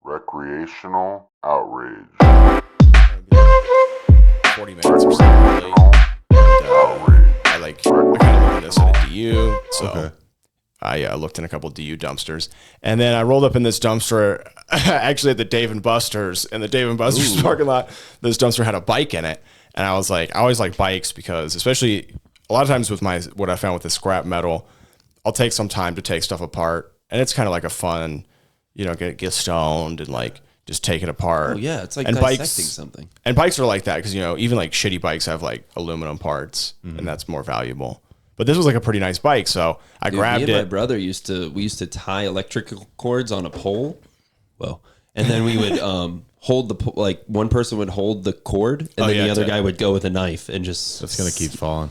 Recreational Outrage. 40 minutes or something, really. And, I kind of looked at this at a DU, so Okay. I looked in a couple DU dumpsters, and then I rolled up in this dumpster, actually at the Dave & Buster's, in the Dave & Buster's parking lot. This dumpster had a bike in it, and I was like, I always like bikes because, especially a lot of times with what I found with the scrap metal, I'll take some time to take stuff apart, and it's kind of like a fun, get stoned and like just take it apart. Oh yeah, it's like and dissecting something. And bikes are like that because even like shitty bikes have like aluminum parts, and that's more valuable. But this was like a pretty nice bike, so I grabbed me and it. My brother used to tie electrical cords on a pole. Well, and then we would hold one person would hold the cord, and then the other guy would go with a knife and just. That's gonna keep falling.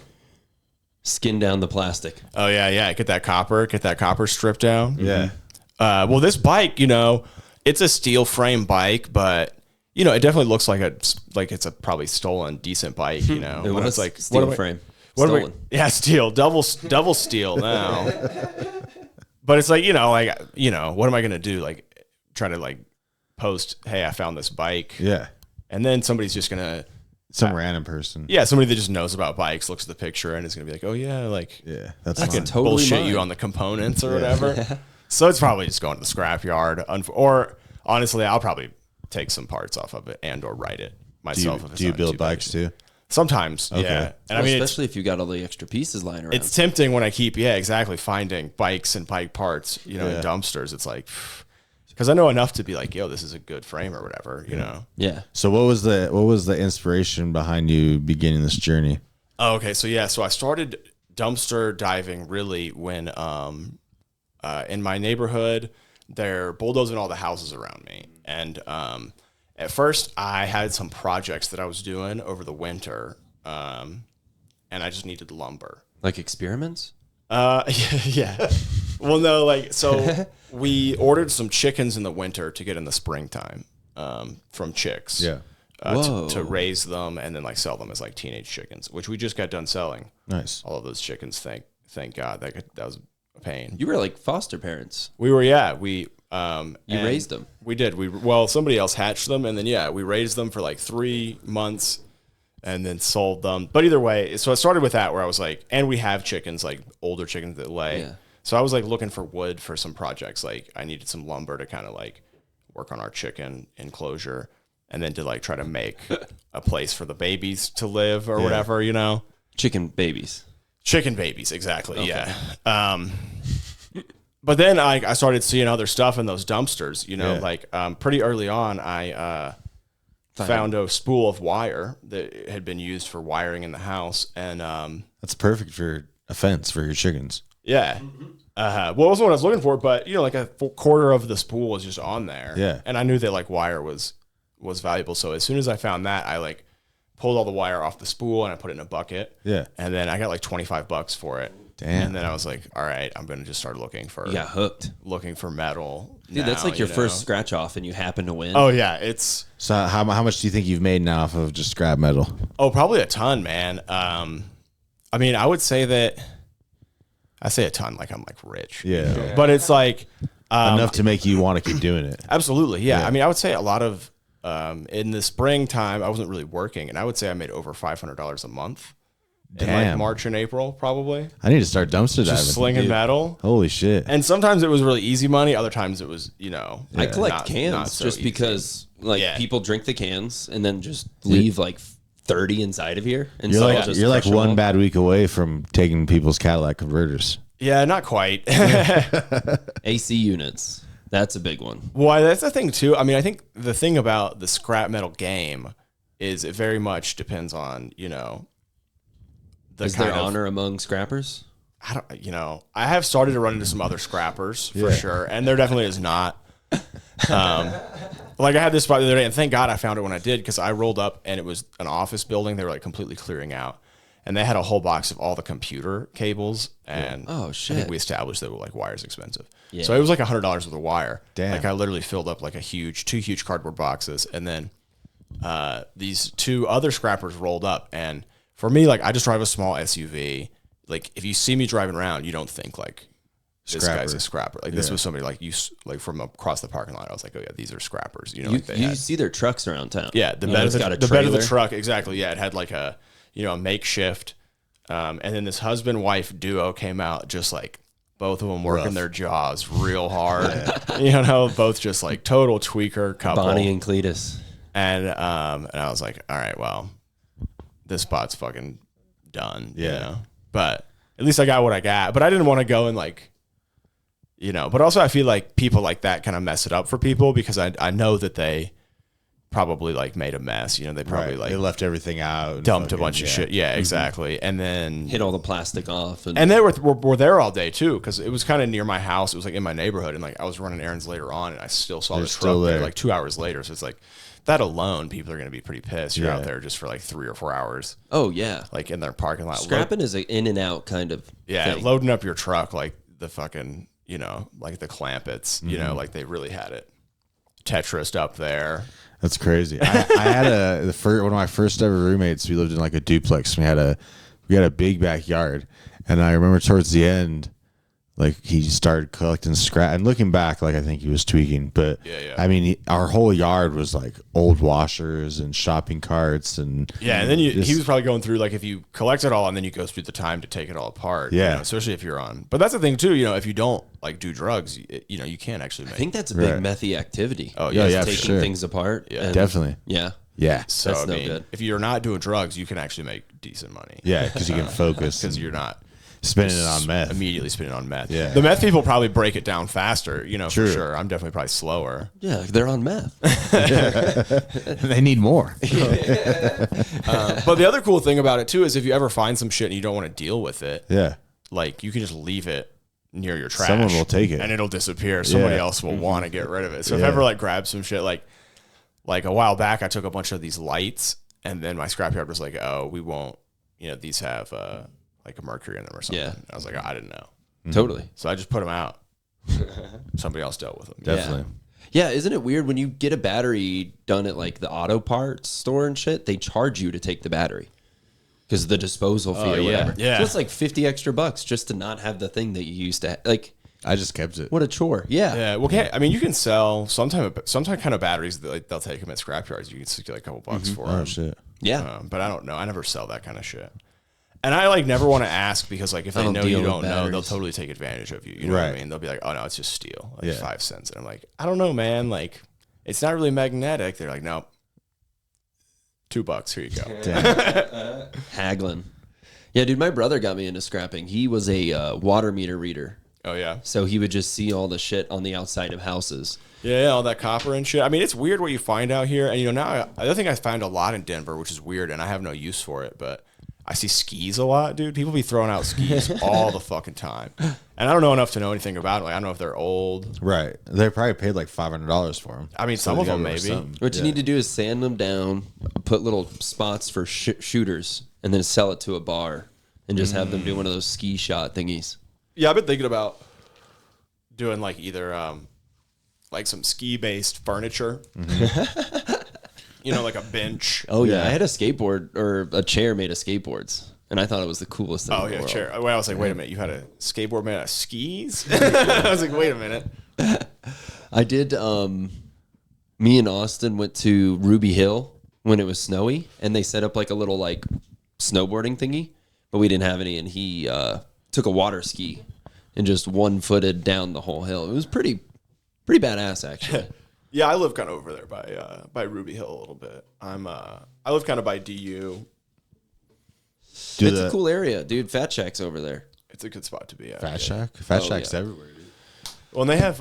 Skin down the plastic. Oh yeah. Get that copper stripped down. Yeah. Well, this bike, it's a steel frame bike, but it definitely looks like it's a probably stolen decent bike. It was like steel frame. Stolen. Steel, double steel now. But it's like, what am I gonna do? Like, try to like post, hey, I found this bike. Yeah. And then somebody's just gonna. Some random person. Yeah, somebody that just knows about bikes looks at the picture and is gonna be like, oh yeah, like that's I can totally bullshit mine. you on the components or whatever. So it's probably just going to the scrapyard, or honestly, I'll probably take some parts off of it and or write it myself. Do you build bikes too? Sometimes, yeah. And I mean, especially if you got all the extra pieces lying around. It's tempting when I keep, finding bikes and bike parts, in dumpsters. It's like, because I know enough to be like, yo, this is a good frame or whatever, Yeah. So what was the inspiration behind you beginning this journey? Oh, okay. So I started dumpster diving really when in my neighborhood they're bulldozing all the houses around me, and at first I had some projects that I was doing over the winter, and I just needed lumber. Like experiments? Yeah. Well, no, so we ordered some chickens in the winter to get in the springtime from chicks. Yeah. To raise them and then sell them as teenage chickens, which we just got done selling. Nice. All of those chickens, thank God. That was a pain. You were like foster parents. We were, yeah. We you raised them. We did. Somebody else hatched them, and then we raised them for 3 months and then sold them. But either way, so I started with that where I was like, and we have chickens, older chickens that lay. Yeah. So I was looking for wood for some projects. I needed some lumber to kind of work on our chicken enclosure, and then to try to make a place for the babies to live or whatever, Chicken babies. Chicken babies, exactly. Okay. Yeah. But then I started seeing other stuff in those dumpsters, pretty early on, I found a spool of wire that had been used for wiring in the house. And that's perfect for a fence for your chickens. Yeah. Well, it wasn't what I was looking for, but, a quarter of the spool was just on there. Yeah. And I knew that wire was valuable. So as soon as I found that, I pulled all the wire off the spool and I put it in a bucket. Yeah. And then I got $25 for it. Damn. And then I was like, all right, I'm going to just start looking for. You got hooked. Looking for metal. Dude, that's your first scratch off and you happen to win. Oh, yeah. It's. So how much do you think you've made now off of just scrap metal? Oh, probably a ton, man. I mean, I would say that. I say a ton like I'm rich. Yeah. But it's enough to make you want to keep doing it. Absolutely. Yeah. I mean, I would say a lot of. In the springtime, I wasn't really working, and I would say I made over $500 a month. Damn. In March and April, probably. I need to start dumpster diving. Just slinging metal. Holy shit. And sometimes it was really easy money. Other times it was, I collect cans not so just easy. Because people drink the cans and then just leave 30 inside of here. And you're so you're like one bad week away from taking people's Cadillac converters. Yeah, not quite. AC units. That's a big one. Well, that's the thing too. I mean, I think the thing about the scrap metal game is it very much depends on, Is there honor among scrappers? I have started to run into some other scrappers for sure, and there definitely is not. I had this spot the other day, and thank God I found it when I did, because I rolled up and it was an office building. They were completely clearing out, and they had a whole box of all the computer cables. And oh shit, I think we established that wire's expensive. Yeah. So it was $100 worth of wire. Damn. I literally filled up two huge cardboard boxes, and then these two other scrappers rolled up, and for me, I just drive a small SUV. If you see me driving around, you don't think this guy's a scrapper. Like this was somebody like like from across the parking lot. I was like, oh yeah, these are scrappers. You know, like you see their trucks around town. Yeah, the bed of the truck. Exactly. Yeah, it had like a a makeshift. And then this husband-wife duo came out, just like both of them working their jaws real hard. Both just like total tweaker couple. Bonnie and Cletus. And I was like, all right, well, this spot's fucking done. Yeah. But at least I got what I got. But I didn't want to go and like, but also I feel like people like that kind of mess it up for people because I know that they probably like made a mess. They probably like they left everything out, dumped a bunch of shit. Yeah, exactly. And then hit all the plastic off. And they were there all day too because it was kind of near my house. It was like in my neighborhood, and like I was running errands later on, and I still saw the truck there like 2 hours later. So it's like that alone, people are going to be pretty pissed. You're out there just for like 3 or 4 hours. Oh yeah, like in their parking lot. Scrapping is an in and out kind of thing. Loading up your truck like the fucking like the Clampets. Like they really had it Tetrised up there. That's crazy. I had one of my first ever roommates. We lived in like a duplex. We had a big backyard, and I remember towards the end, like he started collecting scrap. And looking back, like I think he was tweaking, but I mean, our whole yard was like old washers and shopping carts and and then he was probably going through like if you collect it all and then you go through the time to take it all apart. Especially if you're on. But that's the thing too. If you don't like do drugs, you can't actually make. I think that's a big methy activity. Oh yeah, taking things apart. Yeah, definitely. Yeah. So that's no good. If you're not doing drugs, you can actually make decent money. Yeah, because you can focus. Because you're not spending it on meth. Immediately spending it on meth. Yeah. The meth people probably break it down faster, for sure. I'm definitely probably slower. Yeah, they're on meth. They need more. But the other cool thing about it too is if you ever find some shit and you don't want to deal with it, like you can just leave it near your trash. Someone will take it. And it'll disappear. Somebody else will want to get rid of it. So if I ever like grab some shit, like a while back I took a bunch of these lights and then my scrapyard was like, oh, we won't, these have like a mercury in them or something. Yeah. I was like, oh, I didn't know. Totally. So I just put them out. Somebody else dealt with them. Definitely. Yeah, isn't it weird when you get a battery done at like the auto parts store and shit, they charge you to take the battery because of the disposal fee or whatever. Yeah. So it's like $50 extra just to not have the thing that you used to like. I just kept it. What a chore. Yeah. Yeah. Well, I mean, you can sell some kind of batteries that like, they'll take them at scrapyards. You can get like a couple bucks for them. Oh shit. Yeah. But I don't know. I never sell that kind of shit. And I like never want to ask because like if they know you don't know, they'll totally take advantage of you. You know what I mean? They'll be like, oh no, it's just steel, like 5 cents. And I'm like, I don't know, man. Like it's not really magnetic. They're like, nope, $2. Here you go. Haggling. Yeah, dude, my brother got me into scrapping. He was a water meter reader. Oh yeah. So he would just see all the shit on the outside of houses. Yeah, all that copper and shit. I mean, it's weird what you find out here. And now I think I found a lot in Denver, which is weird, and I have no use for it, but I see skis a lot, dude. People be throwing out skis all the fucking time. And I don't know enough to know anything about it. Like, I don't know if they're old. Right. They probably paid like $500 for them. I mean, some of them maybe. What you need to do is sand them down, put little spots for shooters, and then sell it to a bar and just have them do one of those ski shot thingies. Yeah, I've been thinking about doing like either like some ski-based furniture. Like a bench. Oh yeah, I had a skateboard or a chair made of skateboards, and I thought it was the coolest thing. Oh yeah, chair. Well, I was like, wait a minute, you had a skateboard made out of skis? I was like, wait a minute. I did. Me and Austin went to Ruby Hill when it was snowy, and they set up like a little like snowboarding thingy, but we didn't have any, and he took a water ski and just one-footed down the whole hill. It was pretty badass actually. Yeah, I live kind of over there by Ruby Hill a little bit. I live kind of by DU. It's a cool area, dude. Fat Shack's over there. It's a good spot to be at. Fat Shack? Fat Shack's everywhere, dude. Well, and they have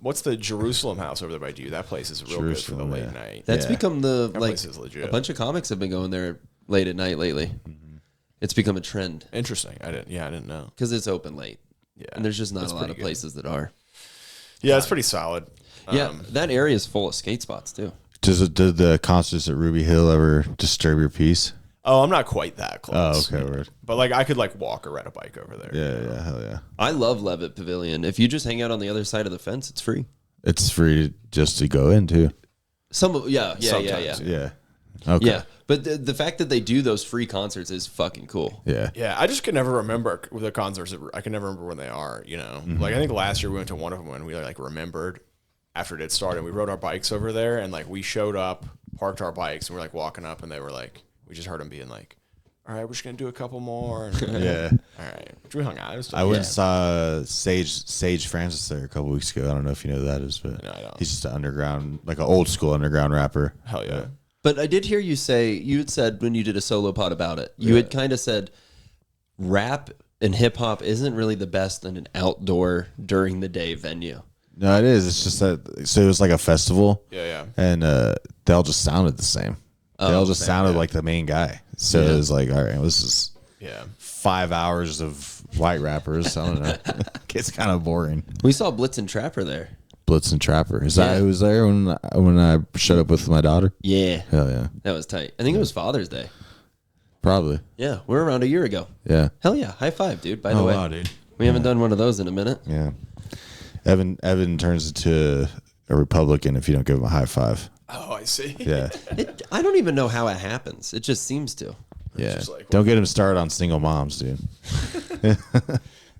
what's the Jerusalem House over there by DU? That place is real good for the late night. That's become the that place is legit. A bunch of comics have been going there late at night lately. Mm-hmm. It's become a trend. Interesting. I didn't know because it's open late. Yeah, and there's just not a lot of places that are. Yeah, it's pretty solid. Yeah, that area is full of skate spots too. Did the concerts at Ruby Hill ever disturb your peace? Oh, I'm not quite that close. Oh, okay, weird. But like I could like walk or ride a bike over there. Yeah, hell yeah. I love Levitt Pavilion. If you just hang out on the other side of the fence, it's free. It's free just to go in too. Sometimes. Yeah. Okay. Yeah, but the fact that they do those free concerts is fucking cool. Yeah. Yeah, I just can never remember the concerts. I can never remember when they are. You know, like I think last year we went to one of them when we like remembered after it had started. We rode our bikes over there, and like we showed up, parked our bikes, and we're like walking up, and they were like, we just heard them being like, "All right, we're just gonna do a couple more." And Yeah. All right, we hung out. It was I went and saw Sage Francis there a couple weeks ago. I don't know if you know who that is, but No, I don't. he's just an underground, like an old school underground rapper. Hell yeah. But I did hear you say, you had said when you did a solo pod about it, you had kind of said rap and hip hop isn't really the best in an outdoor during the day venue. No, it is. It's just that. So it was like a festival. Yeah. And they all just sounded the same. They all just sounded like the main guy. So it was like, all right, this is 5 hours of white rappers. I don't know. It's kind of boring. We saw Blitz and Trapper there. Blitz and Trapper. Is that who was there when I showed up with my daughter? Yeah. Hell yeah. That was tight. I think it was Father's Day. Probably. Yeah, we're around a year ago. Yeah. Hell yeah. High five, dude, by the way. Wow, dude. We haven't done one of those in a minute. Yeah. Evan turns into a Republican if you don't give him a high five. Oh, I see. Yeah. I don't even know how it happens. It just seems to. Yeah. just like- Don't get him started on single moms, dude.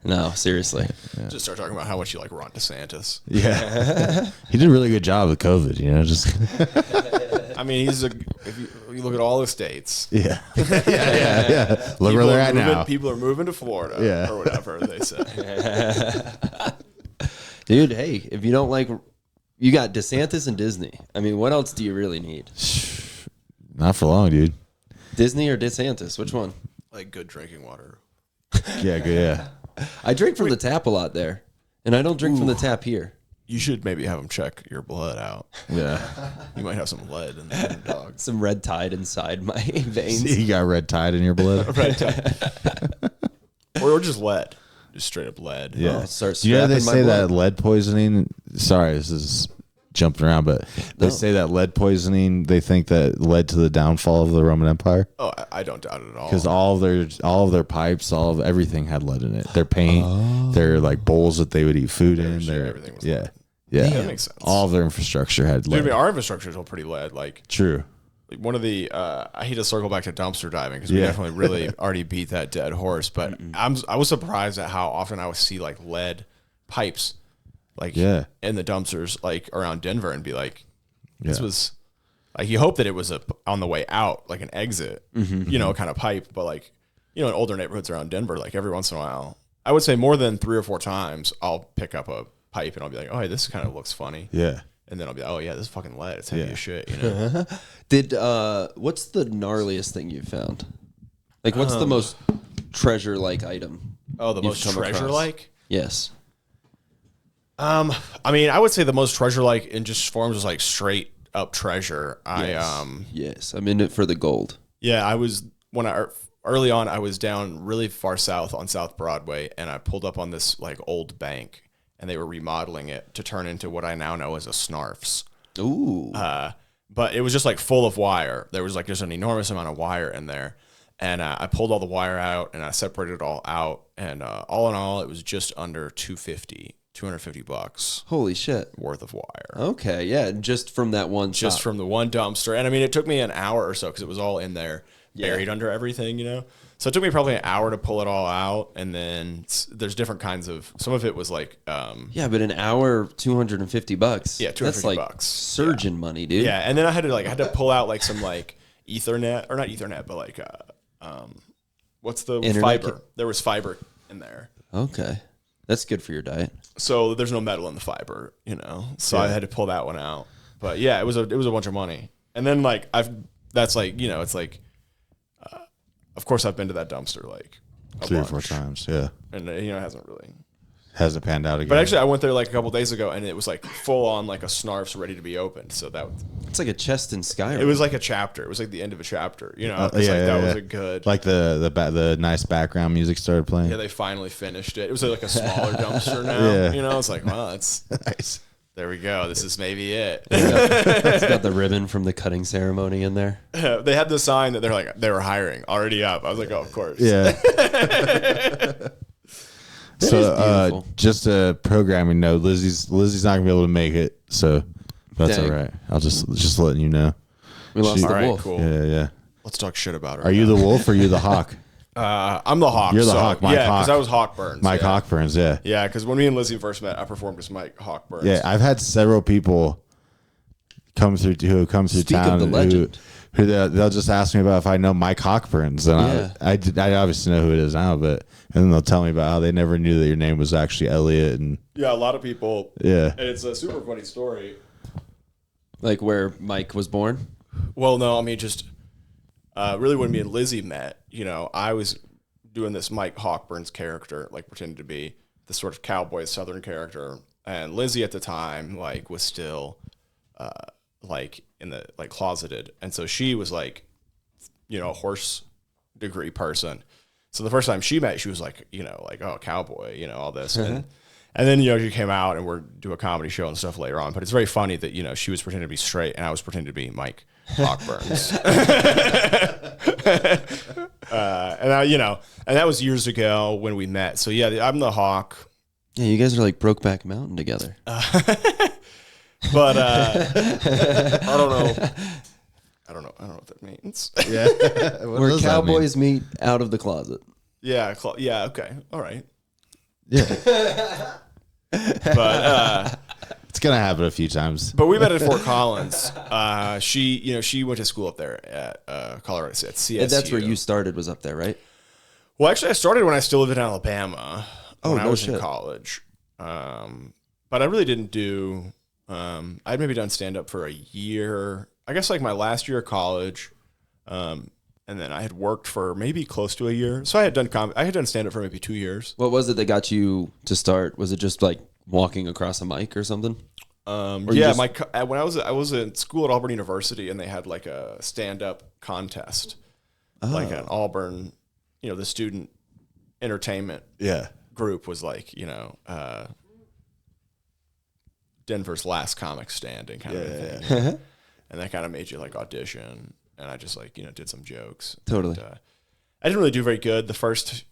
No, seriously. Just start talking about how much you like Ron DeSantis. Yeah. He did a really good job with COVID, you know, just I mean, if you look at all the states, yeah. Yeah. Look where they're at now. People are moving to Florida, Yeah. or whatever they say. Dude, hey, if you don't like, you got DeSantis and Disney. I mean, what else do you really need? Not for long, dude. Disney or DeSantis? Which one? Like good drinking water. Yeah, good. Yeah. I drink from the tap a lot there, and I don't drink from the tap here. You should maybe have them check your blood out. Yeah. You might have some lead in the dog. Some red tide inside my veins. See, you got red tide in your blood. Or just lead. Just straight up lead. Yeah. Start You know they strapping my say blood. that lead poisoning. Sorry, this is jumping around, but they say that lead poisoning. They think that led to the downfall of the Roman Empire Oh, I don't doubt it at all. because all of their pipes, all of everything had lead in it. Their paint, their like bowls that they would eat food in. shit, Their everything was yeah, lead. yeah. That makes sense. All of their infrastructure had Dude, I lead. mean, our infrastructure is all pretty lead. Like True. one of the, I hate to circle back to dumpster diving because we Yeah. definitely really already beat that dead horse. But I was surprised at how often I would see like lead pipes, like in the dumpsters, like around Denver, and be like, this was like you hope that it was on the way out, like an exit, you know, kind of pipe. But like, you know, in older neighborhoods around Denver, like every once in a while, I would say more than 3 or 4 times, I'll pick up a pipe and I'll be like, oh, hey, this kind of looks funny. Yeah. And then I'll be like, oh yeah, this is fucking lead. It's heavy as shit, you know. Did what's the gnarliest thing you found? Like, what's the most treasure-like item? Oh, the you've most come across? treasure-like? Yes. I mean, I would say the most treasure-like in just forms is like straight up treasure. Yes, I'm in it for the gold. Yeah, I was early on. I was down really far south on South Broadway, and I pulled up on this like old bank, and they were remodeling it to turn into what I now know as a Snarf's. Ooh. But it was just like full of wire. There was like just an enormous amount of wire in there, and I pulled all the wire out and I separated it all out, and all in all, it was just under $250 Holy shit. worth of wire. Okay, yeah, just from that one Just shop. from the one dumpster. And I mean, it took me an hour or so because it was all in there, buried under everything, you know? So it took me probably an hour to pull it all out. And then there's different kinds of, some of it was like, Yeah, but an hour, $250. Yeah, That's like $250. surgeon money, dude. yeah. And then I had to pull out like some like Ethernet, or not Ethernet, but like, what's the Internet fiber? There was fiber in there. Okay. That's good for your diet. So there's no metal in the fiber, you know? So I had to pull that one out. But yeah, it was a bunch of money. And then like, that's like, you know, it's like, of course I've been to that dumpster like 3 or 4 times. Yeah. and you know, it Hasn't panned out again. but actually I went there like a couple days ago and it was like full on like a Snarf's ready to be opened. So It's like a chest in Skyrim. it was like a chapter. It was like the end of a chapter, you know? It's yeah, like that yeah, was yeah. a good, like the nice background music started playing. yeah, they finally finished it. It was like a smaller dumpster now, Yeah. you know? It's like, well, it's, Nice. there we go. This is maybe it. It's got the ribbon from the cutting ceremony in there. They had the sign that they were hiring already up. I was like, oh, of course. Yeah. is So beautiful. just a programming note, Lizzie's not gonna be able to make it, so that's Dang. all right. I'll just letting you know. We lost the All right, wolf. cool. Yeah. Let's talk shit about her. Are you the wolf or you the hawk? I'm the hawk. You're the hawk, Mike yeah, Hawk. because I was HAWKBURNS. Mike yeah. HAWKBURNS, yeah. Yeah, because when me and Lizzie first met, I performed as MIKE HAWKBURNS. Yeah, I've had several people come through Speak town of the legend. who they'll just ask me about if I know Mike HAWKBURNS, and I obviously know who it is now, but and then they'll tell me about how they never knew that your name was actually Elliot, and Yeah, a lot of people. yeah, And it's a super funny story. Like where Mike was born? Well, no, I mean, just really when me and Lizzie met, you know, I was doing this MIKE HAWKBURNS character, like pretending to be this sort of cowboy Southern character. And Lizzie at the time, like, was still, like, in the, like, closeted. And so she was, like, you know, a horse degree person. So the first time she met, she was like, you know, like, oh, cowboy, you know, all this. And then, you know, she came out and we're do a comedy show and stuff later on. But it's very funny that, you know, she was pretending to be straight and I was pretending to be MIKE HAWKBURNS. And I, you know, and that was years ago when we met. So yeah, I'm the hawk. Yeah, you guys are like Brokeback Mountain together. But I don't know. I don't know what that means. yeah. Where cowboys meet out of the closet. Yeah, yeah, okay. All right. Yeah, But it's gonna happen a few times. but we met at Fort Collins. She went to school up there at Colorado at CSU. And that's where you started, was up there, right? Well, actually, I started when I still lived in Alabama. When I no was shit. in college. But I really didn't do. I'd maybe done stand up for a year. I guess like my last year of college. And then I had worked for maybe close to a year. So I had done stand up for maybe 2 years. What was it that got you to start? Was it just like walking across a mic or something? Yeah, when I was in school at Auburn University, and they had like a stand up contest, like an Auburn, you know, the student entertainment Yeah, group was like, you know, Denver's last comic standing kind of a thing. And that kind of made you like audition. And I just like, you know, did some jokes. Totally. And, I didn't really do very good the first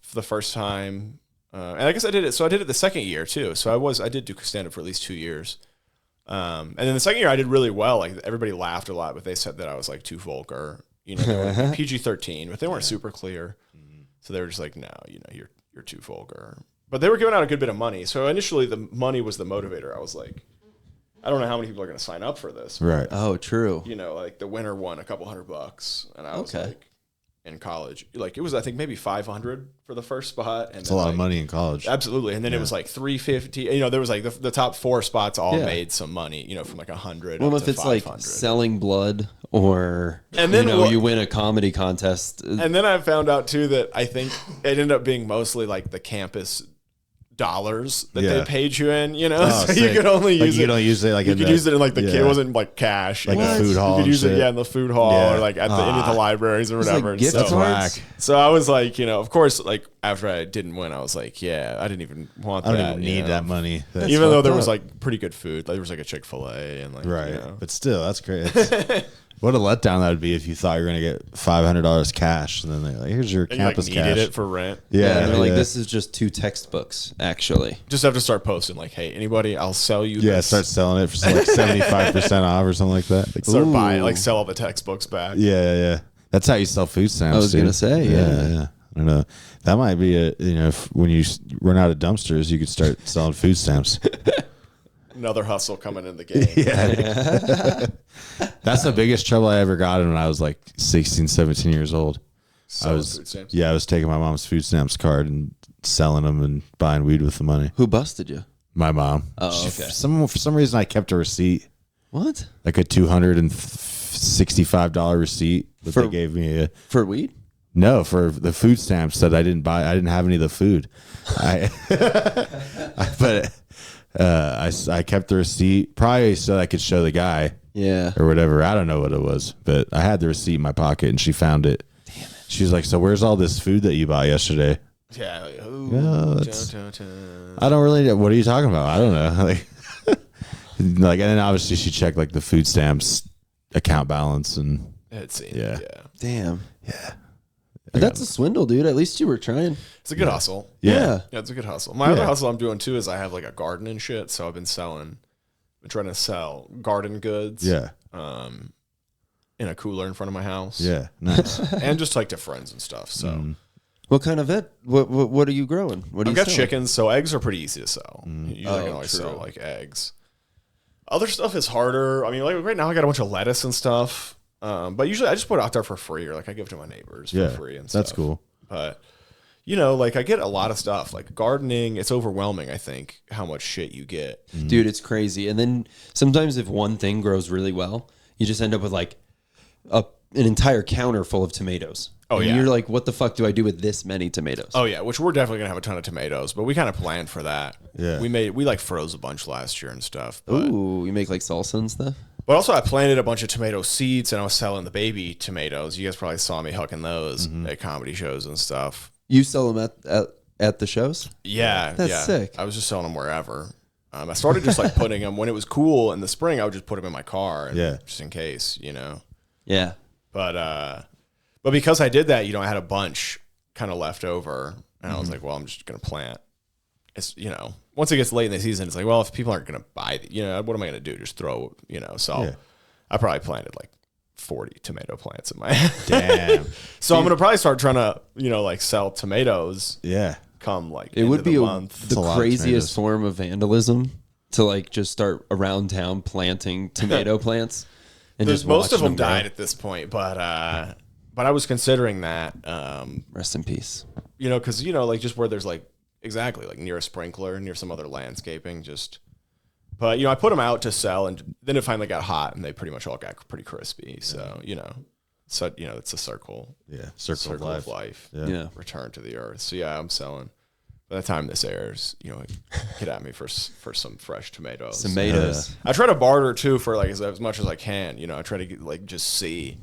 time. And I guess I did it. So I did it the second year too. So I did do stand up for at least 2 years. And then the second year I did really well. Like everybody laughed a lot, but they said that I was like too vulgar, you know, PG-13, but they weren't super clear. So they were just like, no, you know, you're too vulgar. But they were giving out a good bit of money. So initially the money was the motivator. I was like, I don't know how many people are going to sign up for this. right. Oh, true. You know, like the winner won a couple $100, and I was Okay. like, in college, like it was I think maybe 500 for the first spot, and It's a lot of money in college. Absolutely, and then it was like 350. You know, there was like the top 4 spots all Yeah. made some money. You know, from like 100. Well, up if to it's 500. like selling blood or And then you know, what- you win a comedy contest. And then I found out too that I think it ended up being mostly like the campus dollars that they Yeah. paid you in, you know, Oh, so you sick. could only Like, use you it. don't use it like You in could the- use it in like the yeah. kid. It wasn't like cash, Like you the know. food hall You could and use it, shit. yeah, in the food hall Yeah. or like at the libraries or It's whatever. like and gift stuff. cards. whack. So I was like, you know, of course, like after I didn't win, I was like, yeah, I didn't even want I that. don't even you need know. that money. That's Even though fucked there was up. like pretty good food, like there was like a Chick-fil-A and like, right, you know. but still, that's great. What a letdown that would be if you thought you were gonna get $500 cash, and then they're like, "Here's your And you like campus needed cash." it for rent. Yeah, and they're like, yeah. this is just 2 textbooks, actually. Just have to start posting like, hey, anybody, I'll sell you. Yeah, this. start selling it for like 75% off or something like that. Like, Start Ooh. buying, like sell all the textbooks back. yeah. That's how you sell food stamps. I was dude. gonna say, yeah. yeah. I don't know. That might be when you run out of dumpsters, you could start selling food stamps. Another hustle coming in the game. Yeah. That's the biggest trouble I ever got in when I was like 16, 17 years old. Selling food stamps. I was taking my mom's food stamps card and selling them and buying weed with the money. Who busted you? My mom. Oh, She- okay. For some reason, I kept a receipt, What? like a $265 receipt that For- they gave me. For weed? No, for the food stamps that I didn't buy. I didn't have any of the food. I kept the receipt probably so I could show the guy Yeah. or whatever. I don't know what it was, but I had the receipt in my pocket and she found it. Damn it. She's like, "So where's all this food that you bought yesterday?" Yeah. Like, ooh, No, that's- dun, dun, dun. I don't really. What are you talking about? I don't know. Like, and then obviously she checked like the food stamps account balance and It seemed, Yeah. yeah. Damn. yeah. But that's a swindle, dude. At least you were trying. It's a good hustle. Yeah. Yeah, it's a good hustle. My other hustle I'm doing too is I have like a garden and shit. So I've been trying to sell garden goods. Yeah. in a cooler in front of my house. Yeah, nice. And just like to friends and stuff. So What kind of what are you growing? What do I've you got chickens, so eggs are pretty easy to sell. Usually I can always true. sell like eggs. Other stuff is harder. I mean, like right now I got a bunch of lettuce and stuff. But usually I just put it out there for free, or like I give it to my neighbors for free and stuff. That's cool. But like I get a lot of stuff. Like gardening, it's overwhelming, I think, how much shit you get. Dude, it's crazy. And then sometimes if one thing grows really well, you just end up with like an entire counter full of tomatoes. Oh, and yeah. you're like, what the fuck do I do with this many tomatoes? Oh yeah, which we're definitely gonna have a ton of tomatoes, but we kind of planned for that. Yeah. We like froze a bunch last year and stuff. But, Ooh, you make like salsa and stuff? but also I planted a bunch of tomato seeds and I was selling the baby tomatoes. You guys probably saw me hucking those at comedy shows and stuff. You sell them at the shows? Yeah, That's yeah. sick. I was just selling them wherever. I started just like putting them when it was cool in the spring. I would just put them in my car, just in case, Yeah. But because I did that, I had a bunch kind of left over, and I was like, well, I'm just gonna plant. It's once it gets late in the season, it's like, well, if people aren't gonna buy, what am I gonna do? Just throw, So I probably planted like 40 tomato plants in my Damn. So I'm gonna probably start trying to like sell tomatoes. Yeah. Come like It would be the month. the a lot of craziest tomatoes. form of vandalism to like just start around town planting tomato plants. And just Most of watching them grow. died at this point, but I was considering that, Rest in peace. because like just where there's like exactly like near a sprinkler, near some other landscaping, But I put them out to sell, and then it finally got hot, and they pretty much all got pretty crispy. So it's a circle. Yeah. Circle of life. Yeah. Return to the earth. So yeah, I'm selling. By the time this airs, get at me for some fresh tomatoes. Tomatoes. I try to barter too for like as much as I can. I try to get, like just see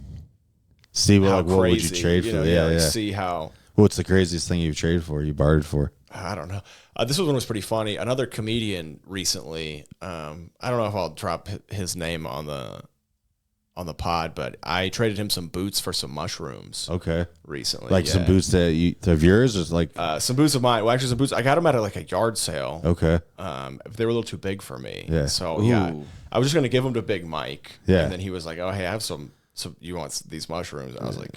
See how what would you crazy, trade for? Yeah, like, yeah. see how. What's the craziest thing you've traded for? You bartered for? I don't know. This one was pretty funny. Another comedian recently. I don't know if I'll drop his name on the pod, but I traded him some boots for some mushrooms. Okay. Recently, Like some boots of yours, or like some boots of mine. Well, actually, some boots. I got them at like a yard sale. okay. They were a little too big for me. Yeah. So Ooh. yeah, I was just gonna give them to Big Mike. Yeah. And then he was like, "Oh, hey, I have some. So you want these mushrooms?" And I was like,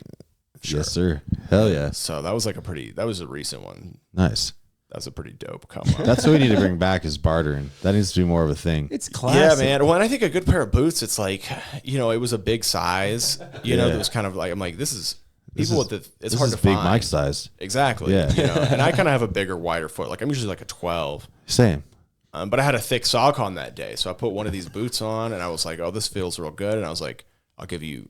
"Sure." Yes, sir. Hell yeah. So that was like that was a recent one. Nice. That was a pretty dope come up. That's what we need to bring back is bartering. That needs to be more of a thing. It's classic. Yeah, man. Well, and I think a good pair of boots, it's like, it was a big size. It was kind of like, I'm like, it's hard to big find. Mike size. Exactly. Yeah. And I kind of have a bigger, wider foot. Like I'm usually like a 12. Same. But I had a thick sock on that day. So I put one of these boots on and I was like, oh, this feels real good. And I was like, I'll give you,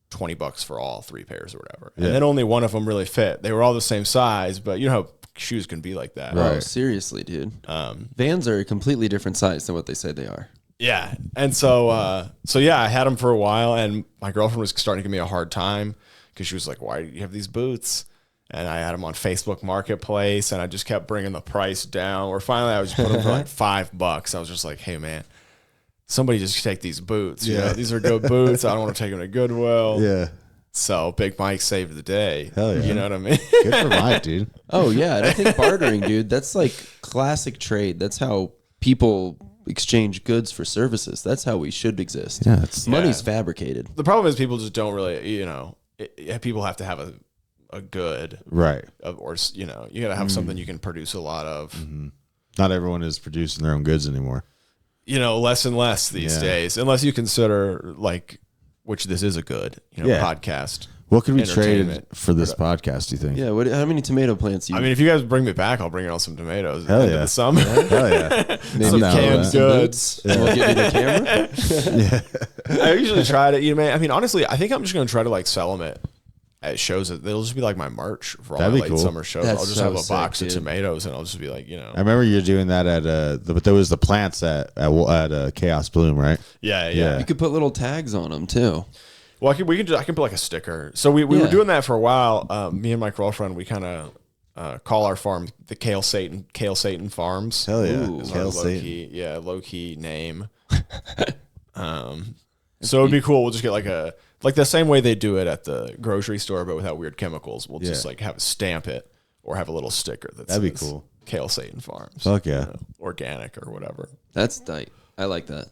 $20 for all 3 pairs or whatever. Yeah. And then only one of them really fit. They were all the same size, but you know how shoes can be like that. Oh, Right. seriously, dude. Vans are a completely different size than what they say they are. Yeah. And so I had them for a while, and my girlfriend was starting to give me a hard time because she was like, why do you have these boots? And I had them on Facebook Marketplace, and I just kept bringing the price down. Or finally, I was putting them for like $5. I was just like, hey, man, somebody just take these boots. Yeah. These are good boots. I don't want to take them to Goodwill. Yeah. So Big Mike saved the day. Hell yeah. You know what I mean? Good for Mike, dude. Oh, yeah. And I think bartering, dude, that's like classic trade. That's how people exchange goods for services. That's how we should exist. Yeah, it's Money's fabricated. The problem is people just don't really, people have to have a good, right. or, you got to have something you can produce a lot of. Mm-hmm. Not everyone is producing their own goods anymore. Less and less these days, unless you consider which this is a good, podcast. What could we trade Entertainment. for this podcast, do you think? Yeah. How many tomato plants you I mean, if you guys bring me back, I'll bring in all some tomatoes. Hell into yeah. the summer. Hell yeah. maybe I'm down with canned that. goods. and we'll give you the camera? I usually try to, man. I mean, honestly, I think I'm just going to try to sell them at shows. They'll just be like my merch for all That'd my be late cool. summer shows. That's I'll just so have a sick, box dude. of tomatoes, and I'll just be like, I remember you doing that but there was the plants at Chaos Bloom, right? yeah. Yeah. You could put little tags on them, too. Well, I can put like a sticker. So we were doing that for a while. Me and my girlfriend, we kind of call our farm the Kale Satan Farms. Hell yeah. Ooh. Is our Kale low Satan. key, low key name. So it'd be cool. We'll just get like the same way they do it at the grocery store, but without weird chemicals. We'll just have stamp it or have a little sticker that That'd be says cool. Kale Satan Farms. Fuck yeah. Organic or whatever. That's tight. I like that.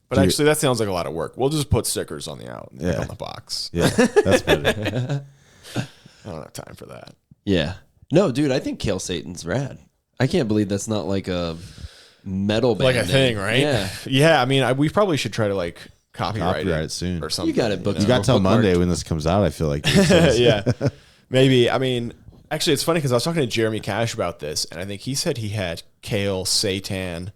But actually, that sounds like a lot of work. We'll just put stickers on the on the box. Yeah, that's better. I don't have time for that. Yeah. No, dude, I think Kale Satan's rad. I can't believe that's not like a metal band. Like a thing, right? Yeah. Yeah, I mean, we probably should try to like copyright it soon or something. You got it booked. You got till Monday when this comes out, I feel like. Yeah. Maybe. I mean, actually, it's funny because I was talking to Jeremy Cash about this, and I think he said he had Kale Satan,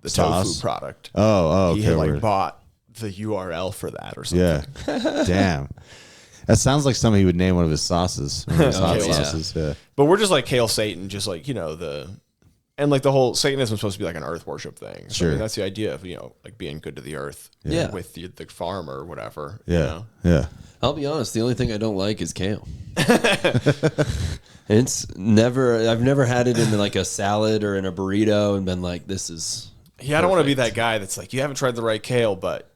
the tofu product. Oh, he had like bought the URL for that or something. Yeah. Damn. That sounds like something he would name one of his sauces. One of his hot sauces. Yeah. But we're just like Kale Satan, just like, and like the whole Satanism is supposed to be like an earth worship thing. So, Sure. I mean, that's the idea of, like being good to the earth with the farm or whatever. Yeah. Yeah. I'll be honest, the only thing I don't like is kale. I've never had it in like a salad or in a burrito and been like, this is I don't want to be that guy that's like, you haven't tried the right kale, but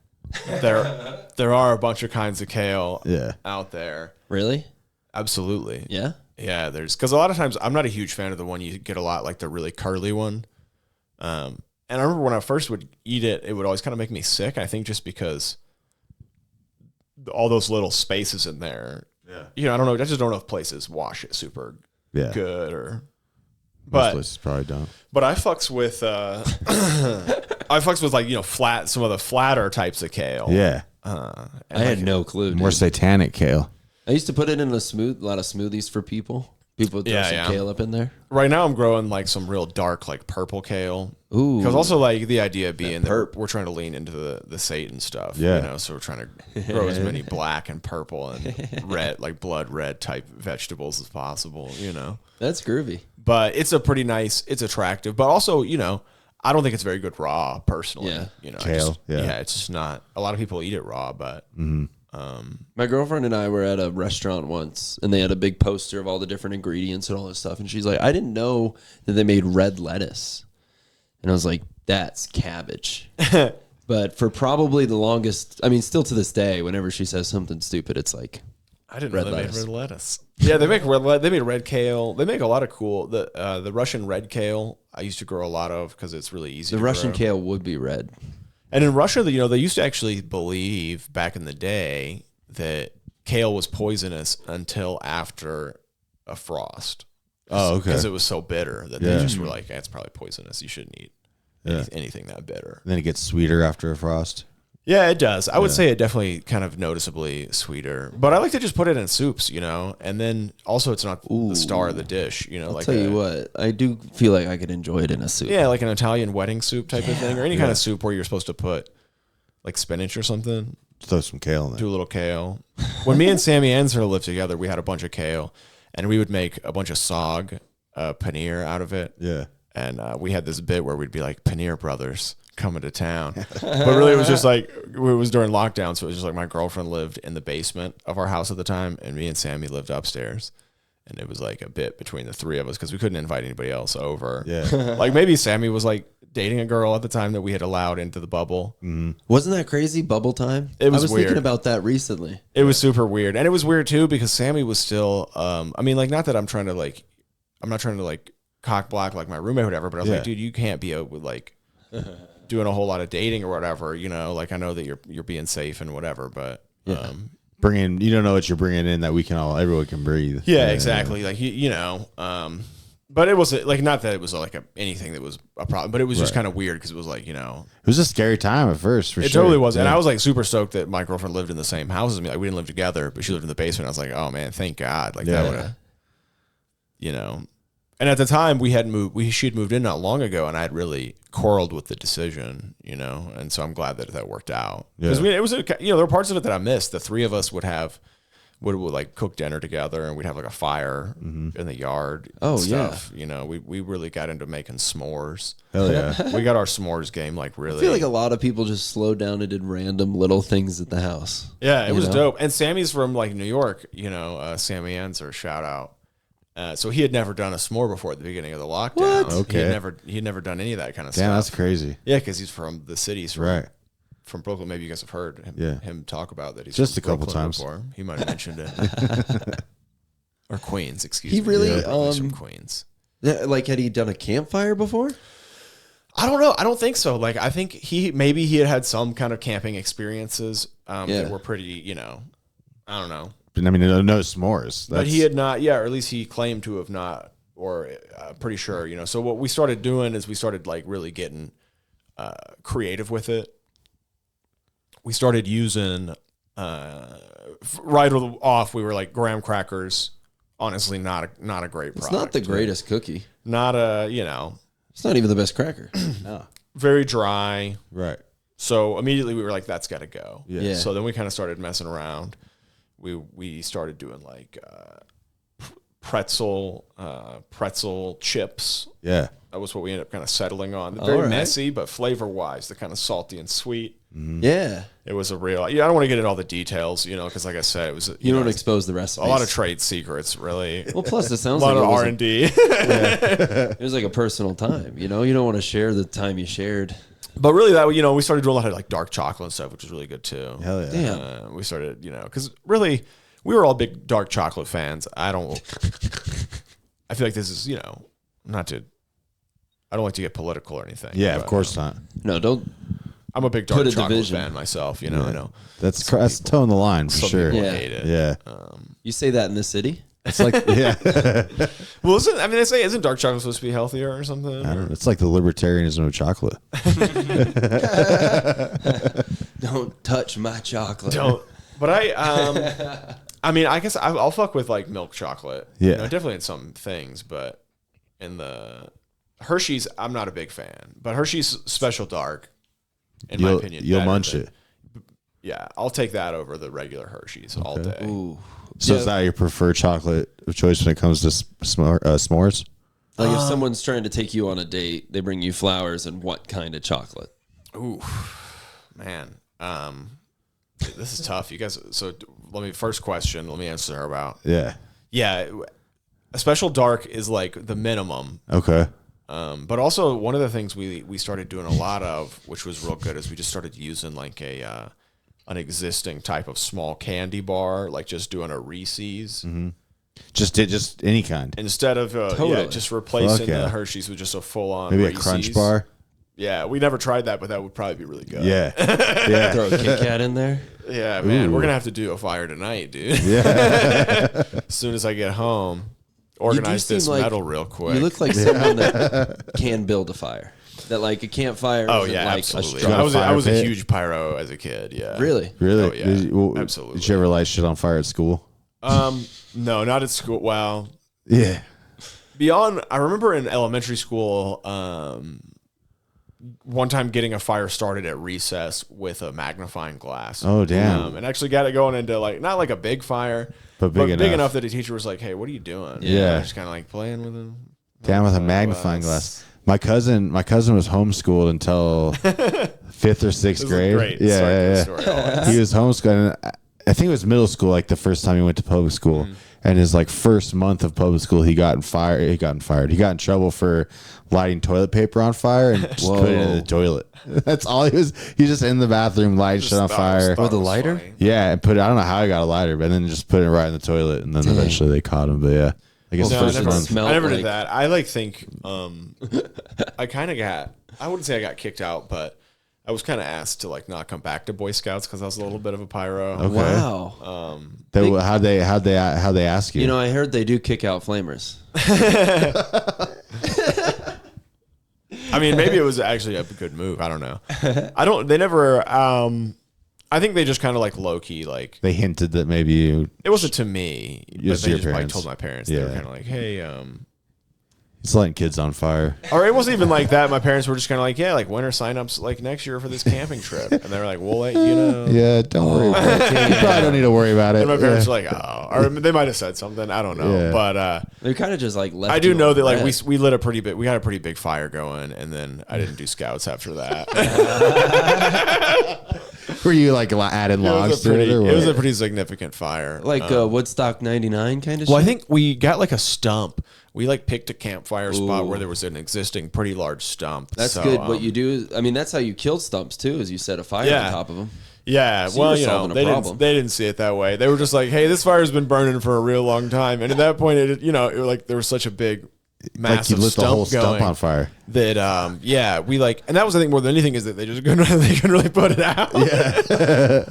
there are a bunch of kinds of kale out there. Really? Absolutely. Yeah? Yeah, because a lot of times I'm not a huge fan of the one you get a lot, like the really curly one. And I remember when I first would eat it, it would always kind of make me sick. I think just because all those little spaces in there. Yeah. I don't know. I just don't know if places wash it super good or. Most places probably don't. But I fucks with like, flat, some of the flatter types of kale. Yeah. I had no clue. More satanic kale. I used to put it in a lot of smoothies for people. People would throw some kale up in there. Right now I'm growing like some real dark, like purple kale. Ooh. Because also like the idea being that we're trying to lean into the Satan stuff. Yeah. So we're trying to grow as many black and purple and red, like blood red type vegetables as possible, That's groovy. But it's it's attractive, but also, I don't think it's very good raw personally. Yeah. Kale. It's just not, a lot of people eat it raw, but my girlfriend and I were at a restaurant once, and they had a big poster of all the different ingredients and all this stuff. And she's like, I didn't know that they made red lettuce. And I was like, that's cabbage. But for probably the longest, I mean, still to this day, whenever she says something stupid, it's like, I didn't know they made red lettuce. Yeah, they make they made red kale. They make a lot of cool, the Russian red kale I used to grow a lot of because it's really easy to grow. The Russian kale would be red. And in Russia, they used to actually believe back in the day that kale was poisonous until after a frost. Oh, okay. Because it was so bitter that they just were like, it's probably poisonous. You shouldn't eat anything that bitter. And then it gets sweeter after a frost. Yeah, it does. I would say it definitely kind of noticeably sweeter. But I like to just put it in soups, and then also it's not the star of the dish, I'll tell you what, I do feel like I could enjoy it in a soup. Yeah, like an Italian wedding soup type of thing, or any kind of soup where you're supposed to put like spinach or something. Throw some kale in there. Do a little kale. When me and Sammy Anser lived together, we had a bunch of kale, and we would make a bunch of sog paneer out of it. Yeah. And we had this bit where we'd be like, Paneer Brothers coming to town. But really, it was just like, it was during lockdown. So it was just like my girlfriend lived in the basement of our house at the time, and me and Sammy lived upstairs. And it was like a bit between the three of us because we couldn't invite anybody else over. Yeah. Like maybe Sammy was like dating a girl at the time that we had allowed into the bubble. Mm-hmm. Wasn't that crazy? Bubble time? It was I was weird. thinking about that recently. It was super weird. And it was weird too because Sammy was still, I mean, like, not that I'm not trying to like cock block like my roommate or whatever, but I was like, dude, you can't be like doing a whole lot of dating or whatever, like I know that you're being safe and whatever, but you don't know what you're bringing in that everyone can breathe. Yeah, exactly. Like, but it was like, not that it was like anything that was a problem, but it was just kind of weird because it was like, it was a scary time at first for sure. It totally was. Yeah. And I was like super stoked that my girlfriend lived in the same house as me. Like we didn't live together, but she lived in the basement. I was like, oh man, thank God. Like that would have, And at the time she had moved in not long ago, and I had really quarreled with the decision, and so I'm glad that worked out. Because it was, there were parts of it that I missed. The three of us would like cook dinner together, and we'd have like a fire in the yard. And stuff. We really got into making s'mores. Hell yeah. We got our s'mores game like really. I feel like a lot of people just slowed down and did random little things at the house. Yeah, it was dope. And Sammy's from like New York, Sammy Anser, shout out. So he had never done a s'more before at the beginning of the lockdown. What? Okay. He had never done any of that kind of stuff. Damn, that's crazy. Yeah, because he's from the cities, right? From Brooklyn. Maybe you guys have heard him talk about that. He's just from a couple Brooklyn times before. He might have mentioned it. Or Queens, excuse me. He really he's from Queens. Like, had he done a campfire before? I don't know. I don't think so. Like, I think maybe he had some kind of camping experiences that were pretty, you know, I don't know. I mean, no s'mores. But he had not, or at least he claimed to have not, or pretty sure, you know. So what we started doing is we started like really getting creative with it. We started using, right off, we were like graham crackers. Honestly, not a great product. It's not the greatest cookie. Not a, you know. It's not even the best cracker. No. Very dry. Right. So immediately we were like, that's got to go. Yeah. So then we kind of started messing around. We started doing like pretzel chips. Yeah. That was what we ended up kind of settling on. Very messy, but flavor-wise, they're kind of salty and sweet. Mm-hmm. Yeah. It was a real... I don't want to get into all the details, you know, because like I said, it was... You don't expose the recipes. A lot of trade secrets, really. Well, plus it sounds a lot like of R&D. It was like a personal time, you know? You don't want to share the time you shared. But really, that, you know, we started doing a lot of like dark chocolate and stuff, which was really good too. Hell yeah. Damn. We started, you know, because really, we were all big dark chocolate fans. I feel like this is, you know, I don't like to get political or anything. Yeah, of course not. No, don't. I'm a big dark Put a chocolate division. fan myself, you know. Yeah. I know. That's towing the line for Some sure. people Yeah. hate it. Yeah. You say that in this city? It's like, yeah. Well, they say, isn't dark chocolate supposed to be healthier or something? I don't know. It's like the libertarianism of chocolate. Don't touch my chocolate. Don't. But I mean, I guess I'll fuck with like milk chocolate. Yeah. You know, definitely in some things, but in the Hershey's, I'm not a big fan. But Hershey's Special Dark, in my opinion, you'll better munch than- it. Yeah, I'll take that over the regular Hershey's all day. Ooh. So Yeah. is that your preferred chocolate of choice when it comes to s'mores? Like if someone's trying to take you on a date, they bring you flowers and what kind of chocolate? Ooh, man. This is tough. You guys, so first question, let me answer her about. Yeah. Yeah, a Special Dark is like the minimum. Okay. But also one of the things we started doing a lot of, which was real good, is we just started using like an existing type of small candy bar, like just doing a Reese's. Mm-hmm. Just any kind. Instead of Totally. just replacing Fuck yeah. the Hershey's with just a full-on Maybe Reese's. a crunch bar. Yeah, we never tried that, but that would probably be really good. Yeah. Yeah. Throw a Kit Kat in there. Yeah, man, Ooh. we're gonna have to do a fire tonight, dude. Yeah. As soon as I get home, organize seem this like- metal real quick. You look like someone that can build a fire. That like a campfire. oh isn't yeah, like absolutely. A strong got a I fire was a pit? huge pyro as a kid. Yeah, Really? Really? Oh, yeah. Absolutely. Did you ever light shit on fire at school? No, not at school. Well, Yeah. beyond, I remember in elementary school, one time getting a fire started at recess with a magnifying glass. Oh, damn. And actually got it going into like, not like a big fire, But big enough. that a teacher was like, hey, what are you doing? Yeah. And I was just kind of like playing with him. Down with a magnifying glass. My cousin was homeschooled until 5th or 6th This is grade. great. Yeah. Story. Oh, He was homeschooled. And I think it was middle school, like the first time he went to public school. Mm-hmm. And his like first month of public school, he got in trouble for lighting toilet paper on fire and just put it in the toilet. That's all he was. He's just in the bathroom lighting shit on fire. With a lighter? Yeah, and I don't know how he got a lighter, but then just put it right in the toilet, and then eventually they caught him. But yeah, I guess No, I first never, month. smelled I never like- did that. I like think I kind of got. I wouldn't say I got kicked out, but I was kind of asked to like not come back to Boy Scouts because I was a little bit of a pyro. Okay. Wow. How'd they ask you? You know, I heard they do kick out flamers. I mean, maybe it was actually a good move. I don't know. They never. I think they just kind of like low key like. They hinted that maybe you. It wasn't to me, but Just they your just like parents. told my parents. They were Yeah. kind of like, hey, It's lighting kids on fire. or it wasn't even like that. My parents were just kind of like, yeah, like winter signups like next year for this camping trip, and they were like, we'll let you know. Yeah, don't worry about it. You probably don't need to worry about it. And my parents Yeah. were like, oh, or they might have said something. I don't know, Yeah. but They kind of just like left. I do you know on that like red. we lit a pretty big. We had a pretty big fire going, and then I didn't do scouts after that. Were you like adding logs to it or what? It was a pretty significant fire. like Woodstock '99 kind of. well, I shit? think we got like a stump. We like picked a campfire spot where there was an existing pretty large stump. That's So, good. What you do is, I mean, that's how you killed stumps too. Is you set a fire Yeah. on top of them. Yeah, So well, you're you know, solving a they problem. didn't see it that way. They were just like, "Hey, this fire's been burning for a real long time," and at that point, it like there was such a big massive you lit the whole stump stump going on fire. that we like, and that was the thing more than anything is that they just couldn't really put it out. Yeah.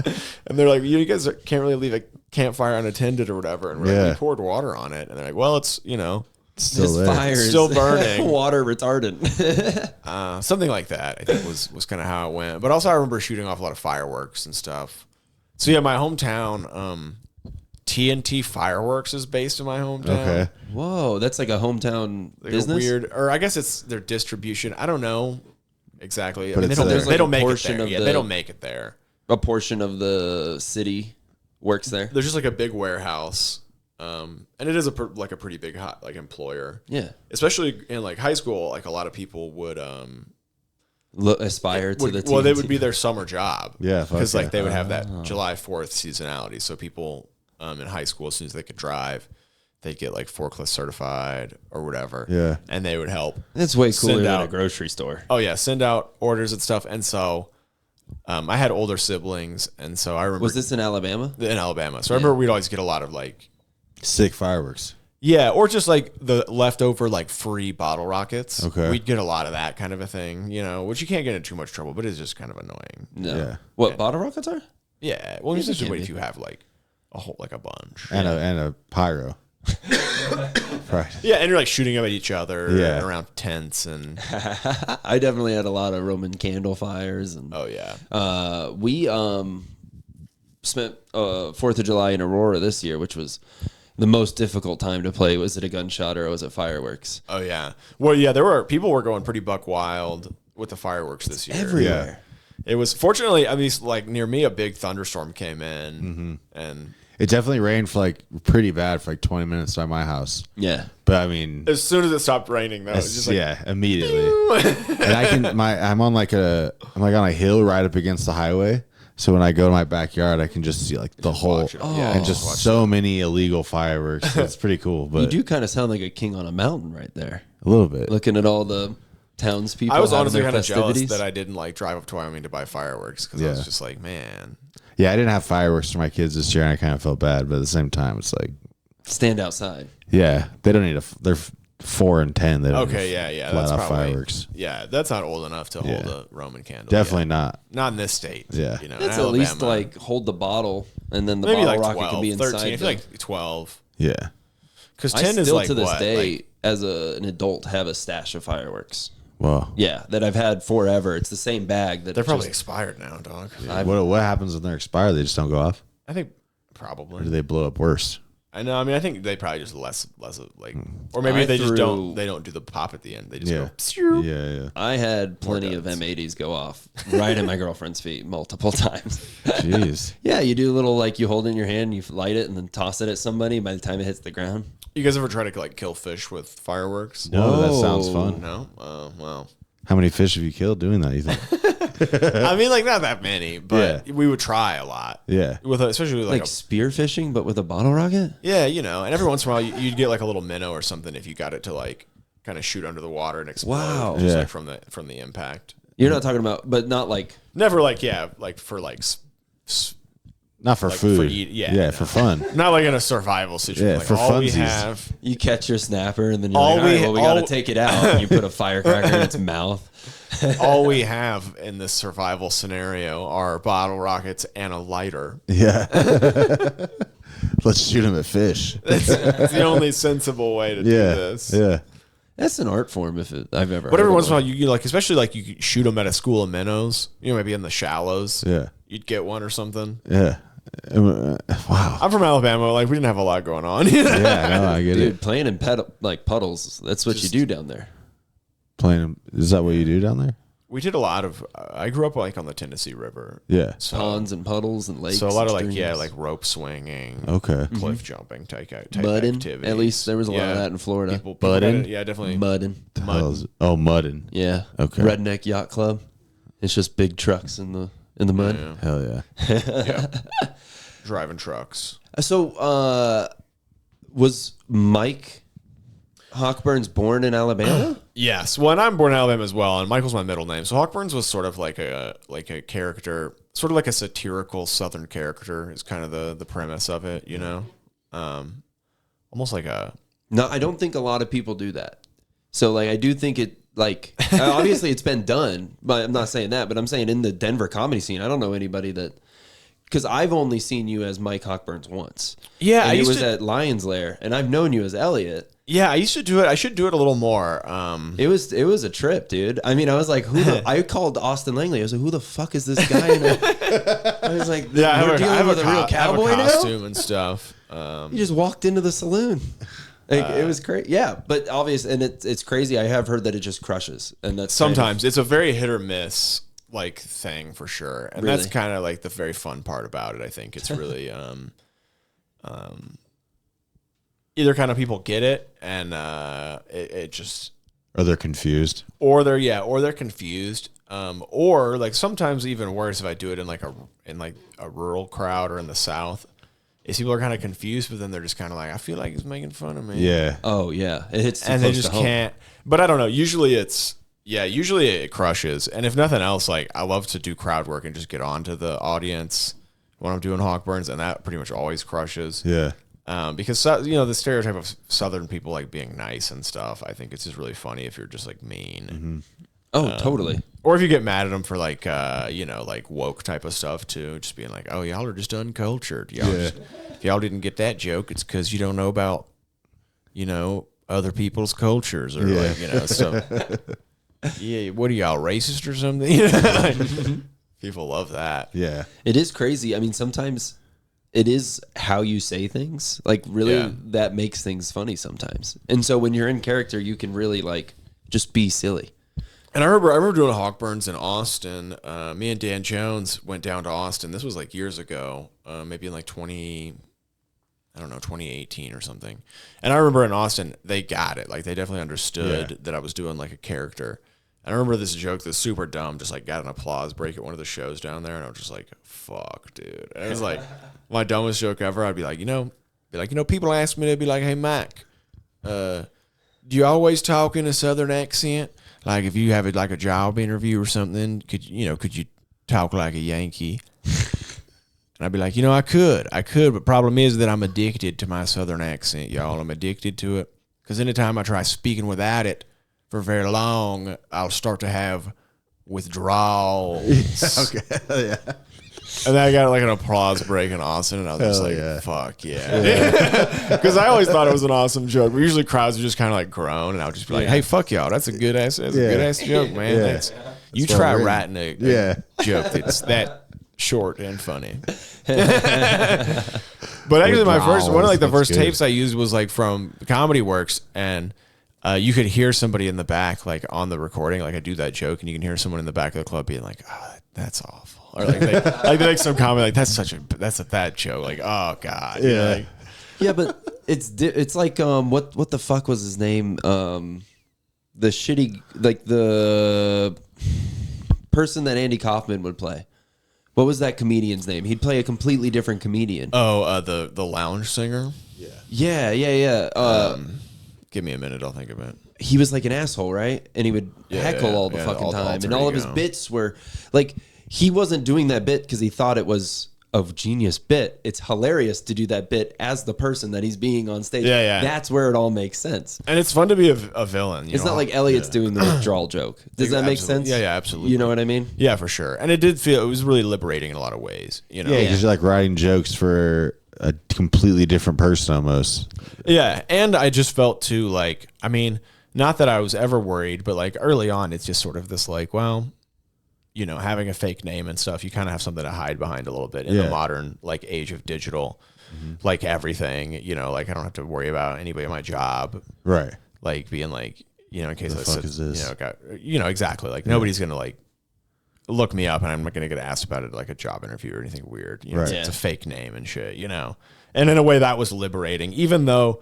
And they're like, you guys can't really leave a campfire unattended or whatever. And we're like, we poured water on it, and they're like, well, it's Still This there. fire is still burning. water retardant. Something like that, I think was kind of how it went. But also I remember shooting off a lot of fireworks and stuff. So yeah, my hometown, TNT Fireworks is based in my hometown. Okay. Whoa, that's like a hometown Like business. a weird, or I guess it's their distribution. I don't know exactly. But I mean, it's there. they don't make it portion there. of Yeah, the- they don't make it there. A portion of the city works there. There's just like a big warehouse, and it is a pretty big like employer. Yeah, Especially in like high school, like a lot of people would aspire to the. well, they TNT. would be their summer job. Yeah, fuck because yeah. like they would have that July 4th seasonality. So people in high school, as soon as they could drive, they'd get like forklift certified or whatever. Yeah. And they would help. That's way cooler Send than a out- grocery store. Oh yeah, send out orders and stuff. And so I had older siblings, and so I remember Was this in Alabama? in Alabama. So I remember we'd always get a lot of like Sick fireworks. yeah, or just like the leftover like free bottle rockets. Okay. We'd get a lot of that kind of a thing, which you can't get in too much trouble, but it's just kind of annoying. No. Yeah. What bottle rockets are? Yeah. Well, they especially can if be. you have like a bunch. And a pyro. Right. Yeah, and you're like shooting them at each other Yeah. around tents and I definitely had a lot of Roman candle fires, and oh yeah. we spent 4th of July in Aurora this year, which was the most difficult time to play. Was it a gunshot or was it fireworks? Oh yeah. Well, yeah, people were going pretty buck wild with the fireworks this year. Everywhere. It was fortunately, at least like near me, a big thunderstorm came in, and It definitely rained for like pretty bad for like 20 minutes by my house. Yeah. But I mean, as soon as it stopped raining, that was just like yeah, immediately. And I'm on like on a hill right up against the highway. So when I go to my backyard, I can just see like the whole watch it. Yeah, and just just watch so many illegal fireworks. It's pretty cool, but You do kind of sound like a king on a mountain right there. a little bit. Looking at all the townspeople. I was having honestly their kind of jealous festivities. that I didn't like drive up to Wyoming to buy fireworks because I Yeah. was just like, man, Yeah, I didn't have fireworks for my kids this year, and I kind of felt bad. But at the same time, it's like, stand outside. yeah, they don't need they're 4 and 10. They don't okay, need yeah, flat that's off probably fireworks. Yeah, that's not old enough to hold Yeah. a Roman candle. Definitely yet. not. Not in this state. Yeah. in It's at least Alabama. like hold the bottle, and then the maybe bottle like rocket 12, can be inside. 13. I feel the- like 12. Yeah, Because I 10 still is like to this what? day, Like, as an adult, have a stash of fireworks. well, Yeah, that I've had forever. It's the same bag that they're probably just- expired now, dog. what happens when they're expired? They just don't go off, I think or do probably. they blow up worse? I know. I mean, I think they probably just less of like, or maybe I they just threw- don't. They don't do the pop at the end. They just Yeah. go. "Pshew." Yeah, I had plenty of M80s go off right at my girlfriend's feet multiple times. Jeez. Yeah, you do a little like you hold it in your hand, you light it, and then toss it at somebody. By the time it hits the ground, You guys ever try to like kill fish with fireworks? No, that sounds Whoa. fun. No. Well. How many fish have you killed doing that? You think? I mean, like not that many, but we would try a lot. Yeah. With especially with like spear fishing, but with a bottle rocket. yeah, and every once in a while you'd get like a little minnow or something if you got it to like kind of shoot under the water and explode. Wow. Just Yeah. like from the impact. You're not talking about, but not like Never like like for like Not for Like food. for eat- yeah, yeah, no. for fun. not like in a survival situation. Yeah, like for all we funsies. have. you catch your snapper, and then you're All like, all right, we- well, we got to all- take it out. And you put a firecracker in its mouth. All we have in this survival scenario are bottle rockets and a lighter. Yeah. Let's shoot them at fish. It's the only sensible way to do Yeah. this. Yeah. That's an art form if I've ever. But heard every of once in a one. while, you like, especially like you could shoot them at a school of minnows. Maybe in the shallows. Yeah. You'd get one or something. Yeah. Wow. I'm from Alabama. Like we didn't have a lot going on. Yeah, no, I get Dude, it. playing in like puddles. That's what you do down there. Playing them. Is that what you do down there? We did a lot of. I grew up like on the Tennessee River. Yeah. So, Ponds and puddles and lakes. so a lot of and like streams. like rope swinging, Okay. cliff jumping type mudding. activities. At least there was a lot of that in Florida. People Mudding? yeah, definitely. Mudding. Oh, mudding. Yeah. Okay. Redneck Yacht Club. It's just big trucks in the mud. Yeah. Hell yeah. Yeah. Driving trucks. So, was Mike HAWKBURNS born in Alabama? Yes. Well, and I'm born in Alabama as well, and Michael's my middle name. So HAWKBURNS was sort of like a character, sort of like a satirical Southern character is kind of the premise of it, Almost like a No, I don't think a lot of people do that. So like, I do think it like obviously it's been done, but I'm not saying that. But I'm saying in the Denver comedy scene, I don't know anybody that. Because I've only seen you as MIKE HAWKBURNS once. Yeah, and it was at Lion's Lair, and I've known you as Elliot. Yeah, I used to do it. I should do it a little more. It was a trip, dude. I mean, I was like, I called Austin Langley. I was like, who the fuck is this guy? I was like, yeah, I have a real cowboy costume and stuff. You just walked into the saloon. Like, it was great. Yeah, but obviously, and it's crazy. I have heard that it just crushes, and that's sometimes it's a very hit or miss like thing for sure, and Really? that's kind of like the very fun part about it. I think it's really either kind of people get it and it just, or they're confused, or they're confused, or like sometimes even worse if I do it in like a rural crowd or in the South, is people are kind of confused, but then they're just kind of like, I feel like he's making fun of me. yeah. Oh yeah, it hits too And close they just to home. can't. But I don't know. Usually it crushes. And if nothing else, like I love to do crowd work and just get onto the audience when I'm doing HAWKBURNS, and that pretty much always crushes. Yeah. Because the stereotype of Southern people like being nice and stuff, I think it's just really funny if you're just like mean. Mm-hmm. Oh, totally. Or if you get mad at them for like like woke type of stuff too, just being like, oh, y'all are just uncultured. If y'all didn't get that joke, it's because you don't know about other people's cultures or like stuff. Yeah, what are y'all, racist or something? People love that. Yeah. It is crazy. I mean, sometimes it is how you say things. Like, really, that makes things funny sometimes. And so when you're in character, you can really like just be silly. And I remember doing HAWKBURNS in Austin. Me and Dan Jones went down to Austin. This was like years ago, maybe in like 2018 or something. And I remember in Austin, they got it. Like they definitely understood that I was doing like a character. And I remember this joke that's super dumb, just like got an applause break at one of the shows down there. And I was just like, fuck, dude. And it was like my dumbest joke ever. I'd be like, people ask me, they'd be like, hey, Mike, do you always talk in a Southern accent? Like if you have like a job interview or something, could you talk like a Yankee? And I'd be like, I could, but problem is that I'm addicted to my Southern accent, y'all. I'm addicted to it because anytime I try speaking without it for very long, I'll start to have withdrawals. Okay. Yeah. And then I got like an applause break in Austin, and I was just like, fuck yeah. Because I always thought it was an awesome joke. But usually crowds would just kind of like groan, and I would just be like, hey, fuck y'all. That's a good ass joke, man. Yeah. You That's try writing. writing a joke that's that short and funny. But actually, one of the first tapes I used was like from Comedy Works, and you could hear somebody in the back, like on the recording, like I do that joke, and you can hear someone in the back of the club being like, "Oh, that's awful," or like they make some comment like, "That's a that joke," like, "Oh God," yeah, yeah, but it's like what the fuck was his name? The shitty like the person that Andy Kaufman would play. What was that comedian's name? He'd play a completely different comedian. Oh, the lounge singer. Yeah. Give me a minute, I'll think of it. He was like an asshole, right? And he would heckle all the fucking time. And all of his bits were like, he wasn't doing that bit because he thought it was a genius bit. It's hilarious to do that bit as the person that he's being on stage. Yeah. That's where it all makes sense. And it's fun to be a villain. It's not like Elliot's doing the withdrawal joke. Does that make sense? Yeah, absolutely. You know what I mean? Yeah, for sure. And it was really liberating in a lot of ways. Yeah, because you're like writing jokes for a completely different person almost. Yeah, and I just felt too like, I mean, not that I was ever worried, but like early on, it's just sort of this like, well, having a fake name and stuff, you kind of have something to hide behind a little bit in the modern like age of digital, like everything, like I don't have to worry about anybody at my job, right? Like being like, in case the fuck is this? Exactly. Like nobody's gonna like look me up, and I'm not gonna get asked about it like a job interview or anything weird. Right. It's a fake name and shit. And in a way that was liberating, even though.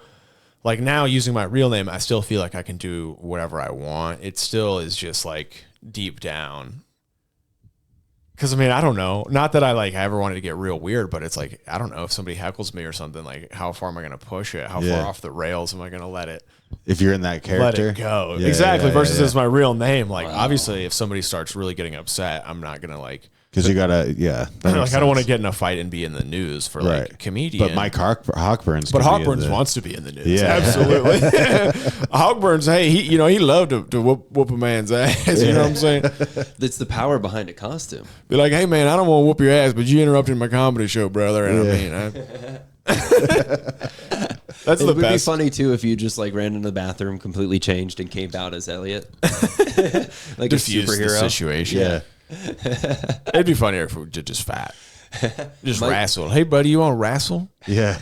Like now using my real name, I still feel like I can do whatever I want. It still is just like deep down. Cause I mean, I don't know. Not that I ever wanted to get real weird, but it's like, I don't know if somebody heckles me or something, like how far am I going to push it? How far off the rails am I going to let it? If you're in that character. Let it go. Yeah, exactly. yeah, versus yeah. it's my real name. Like obviously if somebody starts really getting upset, I'm not going to like Because you gotta, like I don't want to get in a fight and be in the news for like comedian. But Mike Hawkburns. But Hawkburns wants to be in the news. Yeah. Absolutely. Hawkburns, hey, he loved to whoop a man's ass. You know what I'm saying? That's the power behind a costume. Be like, hey man, I don't want to whoop your ass, but you interrupted my comedy show, brother. And I mean, that's the best. It would be funny too if you just like ran into the bathroom, completely changed, and came out as Elliot, like diffuse a superhero the situation. Yeah. It'd be funnier if we did just fat, just wrestle. Hey, buddy, you want to wrestle? Yeah.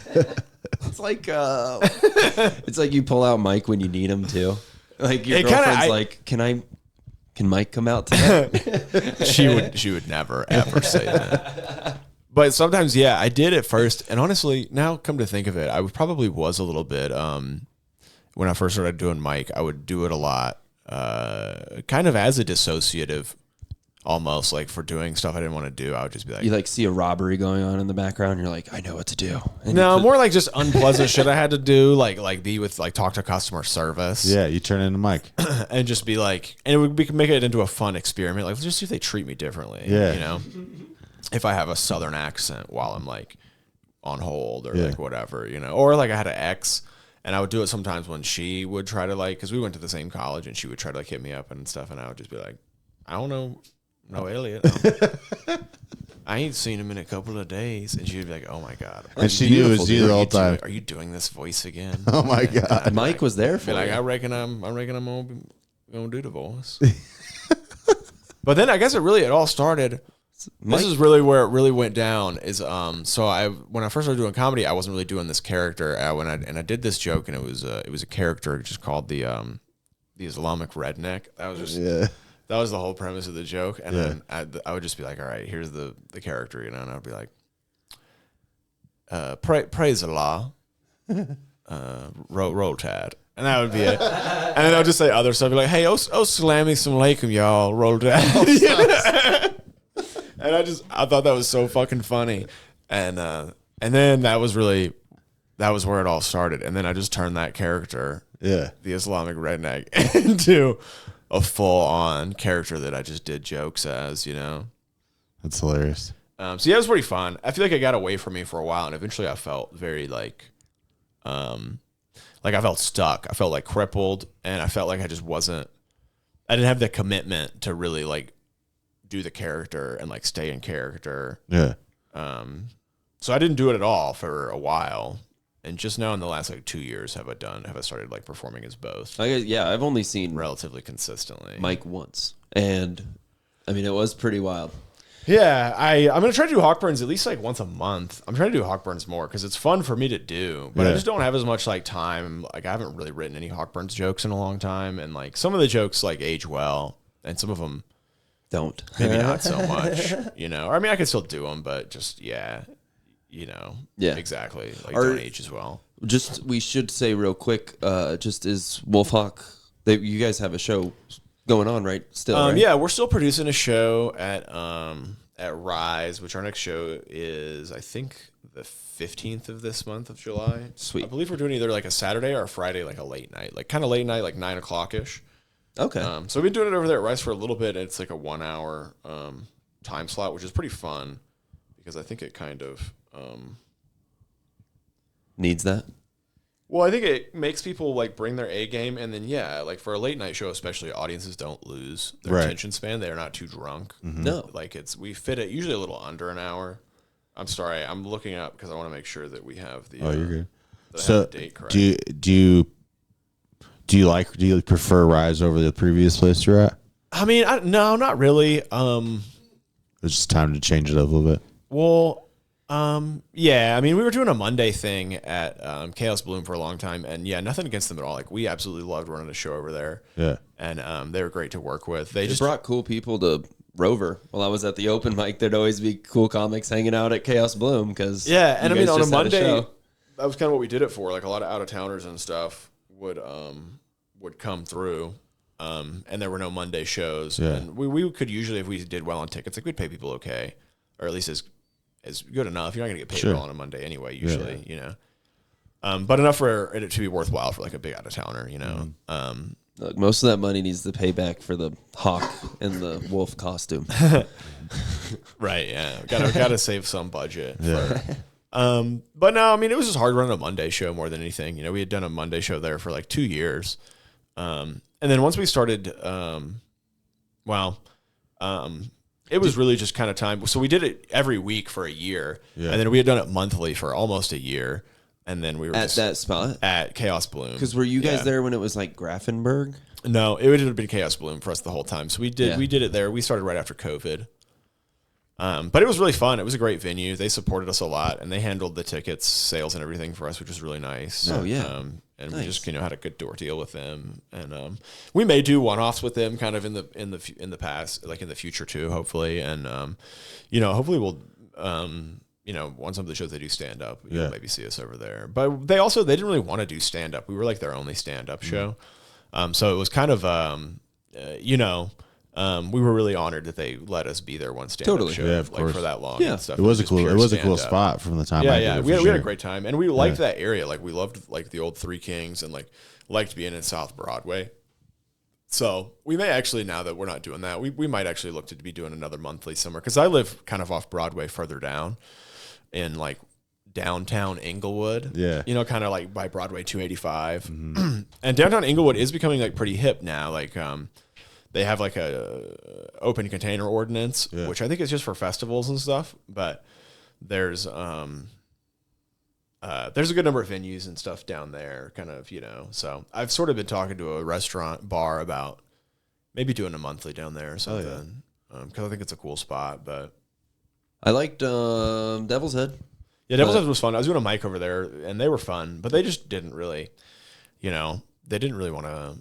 It's like you pull out Mike when you need him to. Like your girlfriend's like, can Mike come out tonight? She would never ever say that. But sometimes, yeah, I did at first, and honestly, now come to think of it, I probably was a little bit. When I first started doing Mike, I would do it a lot, kind of as a dissociative. Almost like for doing stuff I didn't want to do, I would just be like, you like see a robbery going on in the background, you're like, I know what to do. And no, more like just unpleasant shit I had to do, like be with talk to customer service. Yeah, you turn into Mike and just be like, and we can make it into a fun experiment. Like, let's just see if they treat me differently. Yeah, you know, if I have a Southern accent while I'm like on hold or like whatever, you know, or like I had an ex. And I would do it sometimes when she would try to like, because we went to the same college, and she would try to like hit me up and stuff, and I would just be like, I don't know. No, Elliot. I ain't seen him in a couple of days. And she'd be like, oh, my God. And she knew it was you the whole time. Are you doing this voice again? Oh, my God. Mike was there for like, I reckon I'm going to do the voice. But then I guess it all started. This is really where it really went down is, so when I first started doing comedy, I wasn't really doing this character. I did this joke, and it was a character just called the Islamic redneck. That was just... That was the whole premise of the joke, and then I would just be like, "All right, here's the character," you know, and I'd be like, "Praise Allah, roll tide," and that would be it. And then I would just say other stuff, be like, "Hey, salami some alaikum, y'all, roll tide." And I thought that was so fucking funny, and then that was where it all started, and then I just turned that character, the Islamic redneck, into a full-on character that I just did jokes as, you know. That's hilarious. So yeah, it was pretty fun. I feel like it got away from me for a while, and eventually I felt very like I felt stuck. I felt like crippled, and I felt like I didn't have the commitment to really like do the character and like stay in character. Yeah. So I didn't do it at all for a while. And just now in the last like 2 years have I started like performing as both. I've only seen relatively consistently Mike once, and I mean it was pretty wild. Yeah, I'm gonna try to do Hawkburns at least like once a month. I'm trying to do Hawkburns more because it's fun for me to do, but I just don't have as much like time. Like I haven't really written any Hawkburns jokes in a long time, and like some of the jokes like age well, and some of them don't. Maybe not so much, you know. Or I mean, I can still do them, but just you know, exactly. Like don't age as well. Just we should say real quick, just is Wolfhawk. You guys have a show going on, right? Still, right? Yeah, we're still producing a show at Rise, which our next show is, I think, the 15th of this month of July. Sweet. I believe we're doing either like a Saturday or a Friday, like a late night, like kind of late night, like 9 o'clock ish. Okay. So we've been doing it over there at Rise for a little bit. It's like a 1 hour time slot, which is pretty fun because I think it kind of needs that. Well, I think it makes people like bring their A game, and then like for a late night show, especially, audiences don't lose their attention span. They are not too drunk. Mm-hmm. No, like we fit it usually a little under an hour. I'm sorry, I'm looking up because I want to make sure that we have the. You're good. So the date correct. Do you prefer Rise over the previous place you're at? I mean, no, not really. It's just time to change it up a little bit. Well. Yeah, I mean, we were doing a Monday thing at Chaos Bloom for a long time, and nothing against them at all. Like, we absolutely loved running a show over there. Yeah. And they were great to work with. They just brought cool people to Rover. While I was at the open mic, there'd always be cool comics hanging out at Chaos Bloom because and I mean, on a Monday, that was kind of what we did it for. Like, a lot of out-of-towners and stuff would come through. And there were no Monday shows. Yeah. And we could usually, if we did well on tickets, like, we'd pay people okay, or at least is good enough. You're not going to get paid well on a Monday anyway, usually, you know. But enough for it to be worthwhile for like a big out of towner, you know. Look, most of that money needs to pay back for the hawk and the wolf costume. Right. Yeah. Gotta save some budget. Yeah. But no, I mean, it was just hard running a Monday show more than anything. You know, we had done a Monday show there for like 2 years. And then once we started, it was really just kind of time. So we did it every week for a year. Yeah. And then we had done it monthly for almost a year. And then we were at that spot at Chaos Bloom. Because were you guys there when it was like Grafenberg? No, it would have been Chaos Bloom for us the whole time. So we did it there. We started right after COVID. But it was really fun. It was a great venue. They supported us a lot, and they handled the tickets, sales, and everything for us, which was really nice. Oh yeah. And nice. We just had a good door deal with them, and we may do one-offs with them, kind of in the past, like in the future too, hopefully. And hopefully we'll. On some of the shows they do stand up, you'll maybe see us over there. But they didn't really want to do stand up. We were like their only stand up show. So it was kind of, we were really honored that they let us be their one stand up show for that long. Yeah. And stuff. It was a cool spot from the time. Yeah. We had a great time, and we liked that area. Like we loved like the old Three Kings, and like liked being in South Broadway. So we may actually, now that we're not doing that, we might actually look to be doing another monthly somewhere, because I live kind of off Broadway further down in like downtown Inglewood. Yeah. Kind of like by Broadway 285. Mm-hmm. And downtown Inglewood is becoming like pretty hip now. Like they have like a open container ordinance, which I think is just for festivals and stuff. But there's a good number of venues and stuff down there, kind of, So I've sort of been talking to a restaurant bar about maybe doing a monthly down there or something. Because I think it's a cool spot. But I liked Devil's Head. Yeah, Devil's Head was fun. I was doing a mic over there, and they were fun, but they just didn't really, they didn't really want to.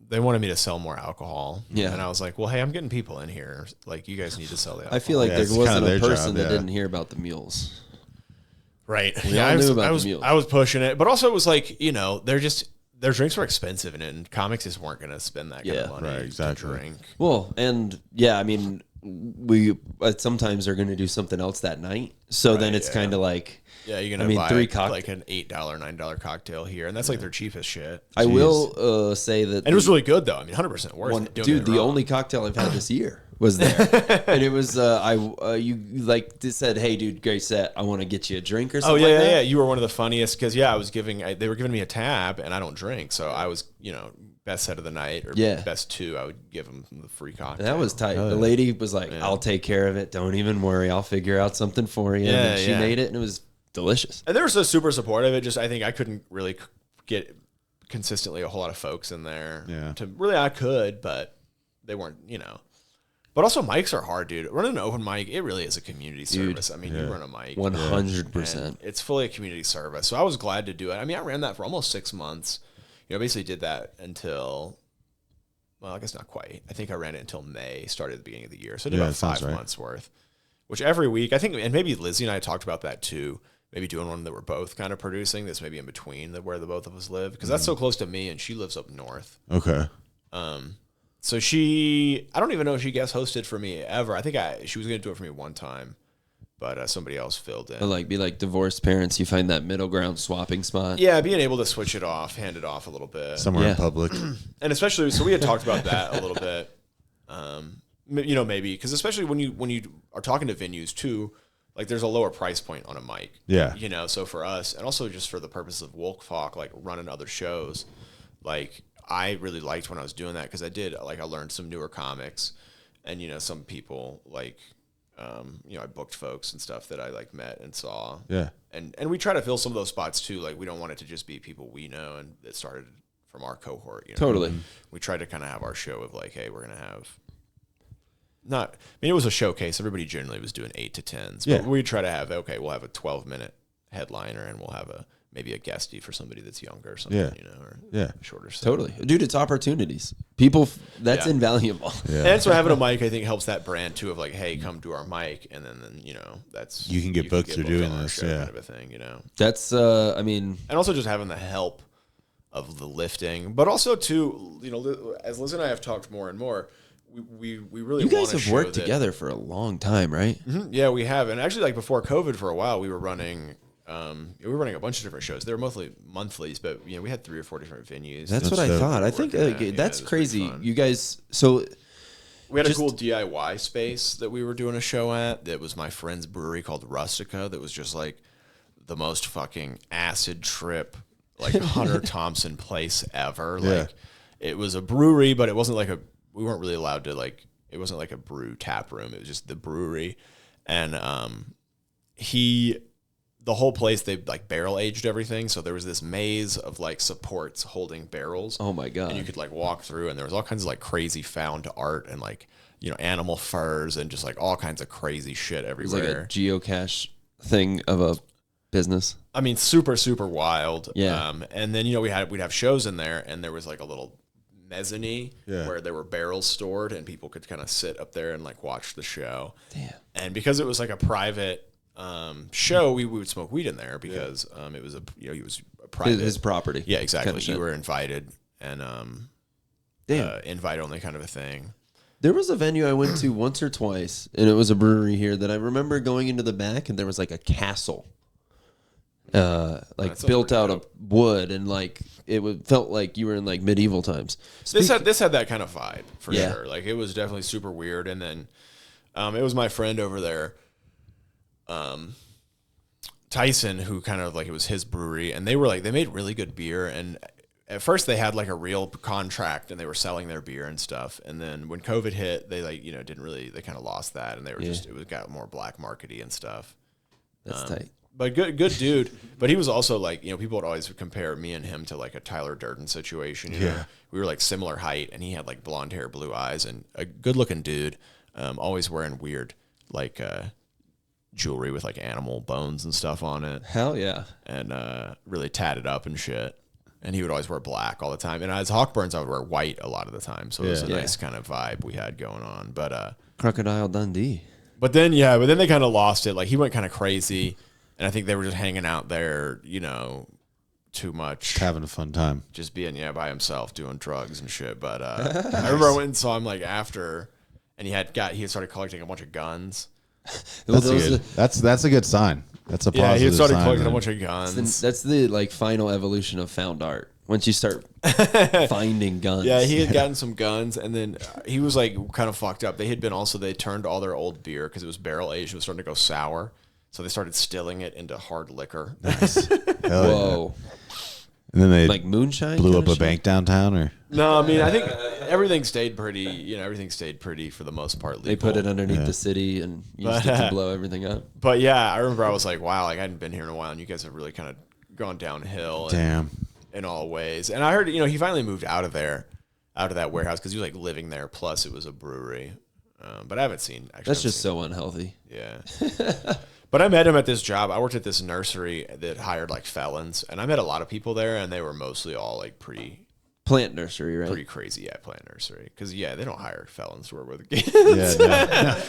They wanted me to sell more alcohol. Yeah. And I was like, well, hey, I'm getting people in here. Like, you guys need to sell the alcohol. I feel like there wasn't a person that didn't hear about the mules. Right. We all knew about the mules. I was pushing it, but also it was like, their drinks were expensive, and comics just weren't going to spend that kind of money to drink. Well, and yeah, I mean, we sometimes are going to do something else that night. So then it's kind of like, you're going to buy like an $8, $9 cocktail here, and that's like their cheapest shit. I will say that. And it was really good, though. I mean, 100% worth it. Dude, the only cocktail I've had this year was there. And it was, you said, hey, dude, great set. I want to get you a drink or something like that. Yeah. You were one of the funniest, because, they were giving me a tab, and I don't drink. So I was, best set of the night or best two, I would give them the free cocktail. That was tight. The lady was like, I'll take care of it. Don't even worry. I'll figure out something for you. And she made it, and it was delicious. And they were so super supportive. It just, I think I couldn't really get consistently a whole lot of folks in there. Yeah. I could, but they weren't, But also mics are hard, dude. Running an open mic, it really is a community service. I mean, you run a mic. 100%. It's fully a community service. So I was glad to do it. I mean, I ran that for almost 6 months. I basically did that until, well, I guess not quite. I think I ran it until May, started at the beginning of the year. So I did about 5 months worth, which every week, I think, and maybe Lizzie and I talked about that too, maybe doing one that we're both kind of producing. This maybe in between where the both of us live, because that's so close to me, and she lives up north. Okay. So I don't even know if she guest hosted for me ever. I think she was going to do it for me one time, but somebody else filled in. Be like divorced parents, you find that middle ground swapping spot. Yeah, being able to switch it off, hand it off a little bit. Somewhere in public. And especially, so we had talked about that a little bit, maybe, because especially when you are talking to venues too, like there's a lower price point on a mic. Yeah. So for us, and also just for the purpose of Wolf Hawk, like running other shows, like I really liked when I was doing that, because I learned some newer comics, and some people like, I booked folks and stuff that I met and saw. Yeah. And we try to fill some of those spots too. Like, we don't want it to just be people we know and that started from our cohort. Totally. We try to kind of have our show of like, hey, we're going to have it was a showcase. Everybody generally was doing 8 to 10s, but we try to have, we'll have a 12-minute headliner, and we'll have maybe a guestie for somebody that's younger or something, or shorter set. Totally. Dude, it's opportunities. People, that's invaluable. Yeah. And so having a mic, I think, helps that brand too, of like, hey, come do our mic, and then that's, you can get booked through doing this, kind of a thing, That's, and also just having the help of the lifting, but also too, as Liz and I have talked more and more, we really you guys have worked together for a long time, right? Mm-hmm, yeah, we have. And actually, like before COVID, for a while, we were running we were running a bunch of different shows. They were mostly monthlies, but we had 3 or 4 different venues. That's what I thought. I think that's crazy. You guys, so we had a cool DIY space that we were doing a show at. That was my friend's brewery called Rustica. That was just like the most fucking acid trip, like Hunter Thompson place ever. Yeah. Like it was a brewery, but it wasn't like we weren't really allowed to it wasn't like a brew tap room. It was just the brewery. And the whole place, they like barrel aged everything. So there was this maze of like supports holding barrels. Oh my God. And you could like walk through, and there was all kinds of like crazy found art and like, animal furs and just like all kinds of crazy shit everywhere. It was like a geocache thing of a business. I mean, super, super wild. Yeah. And then, we'd have shows in there, and there was like a little mezzanine where there were barrels stored, and people could kind of sit up there and like watch the show. Damn. And because it was like a private show, we would smoke weed in there because it was it was a private His property. Yeah, exactly. Kind of You were invited, and invite only kind of a thing. There was a venue I went to once or twice, and it was a brewery here that I remember going into the back, and there was like a castle, built out of wood, and like felt like you were in like medieval times. This had that kind of vibe for Yeah. sure. Like it was definitely super weird. And then it was my friend over there, Tyson, who kind of like, it was his brewery, and they made really good beer. And at first they had like a real contract, and they were selling their beer and stuff. And then when COVID hit, they they kind of lost that, and they were it got more black markety and stuff. That's tight. But good dude. But he was also like, people would always compare me and him to like a Tyler Durden situation. We were like similar height, and he had like blonde hair, blue eyes, and a good looking dude. Always wearing weird like jewelry with like animal bones and stuff on it. Hell yeah. And really tatted up and shit. And he would always wear black all the time. And as HAWKBURNS, I would wear white a lot of the time. So it was a nice kind of vibe we had going on. But Crocodile Dundee. But then they kind of lost it. Like he went kind of crazy. And I think they were just hanging out there, too much. Having a fun time. Just being, by himself, doing drugs and shit. But I remember I went and saw him like after, and he had started collecting a bunch of guns. That's a good sign. That's a positive Yeah, he had started sign, collecting man. a bunch of guns. That's the like final evolution of found art. Once you start finding guns. Yeah, he had gotten some guns, and then he was like kind of fucked up. They turned all their old beer, because it was barrel aged, it was starting to go sour. So they started stilling it into hard liquor. Nice. Whoa. And then they Like moonshine? blew kind up of a shit? bank downtown, or No, I mean, I think everything stayed pretty for the most part legal. They put it underneath the city and used it to blow everything up. But yeah, I remember I was like, wow, like I hadn't been here in a while, and you guys have really kind of gone downhill. damn. In all ways. And I heard, he finally moved out of that warehouse, because he was like living there. Plus it was a brewery. But I haven't seen. That's just so unhealthy. Yeah. But I met him at this job. I worked at this nursery that hired like felons, and I met a lot of people there, and they were mostly all like pretty Plant nursery, right? pretty crazy. Yeah, plant nursery. Because they don't hire felons to work with kids. No.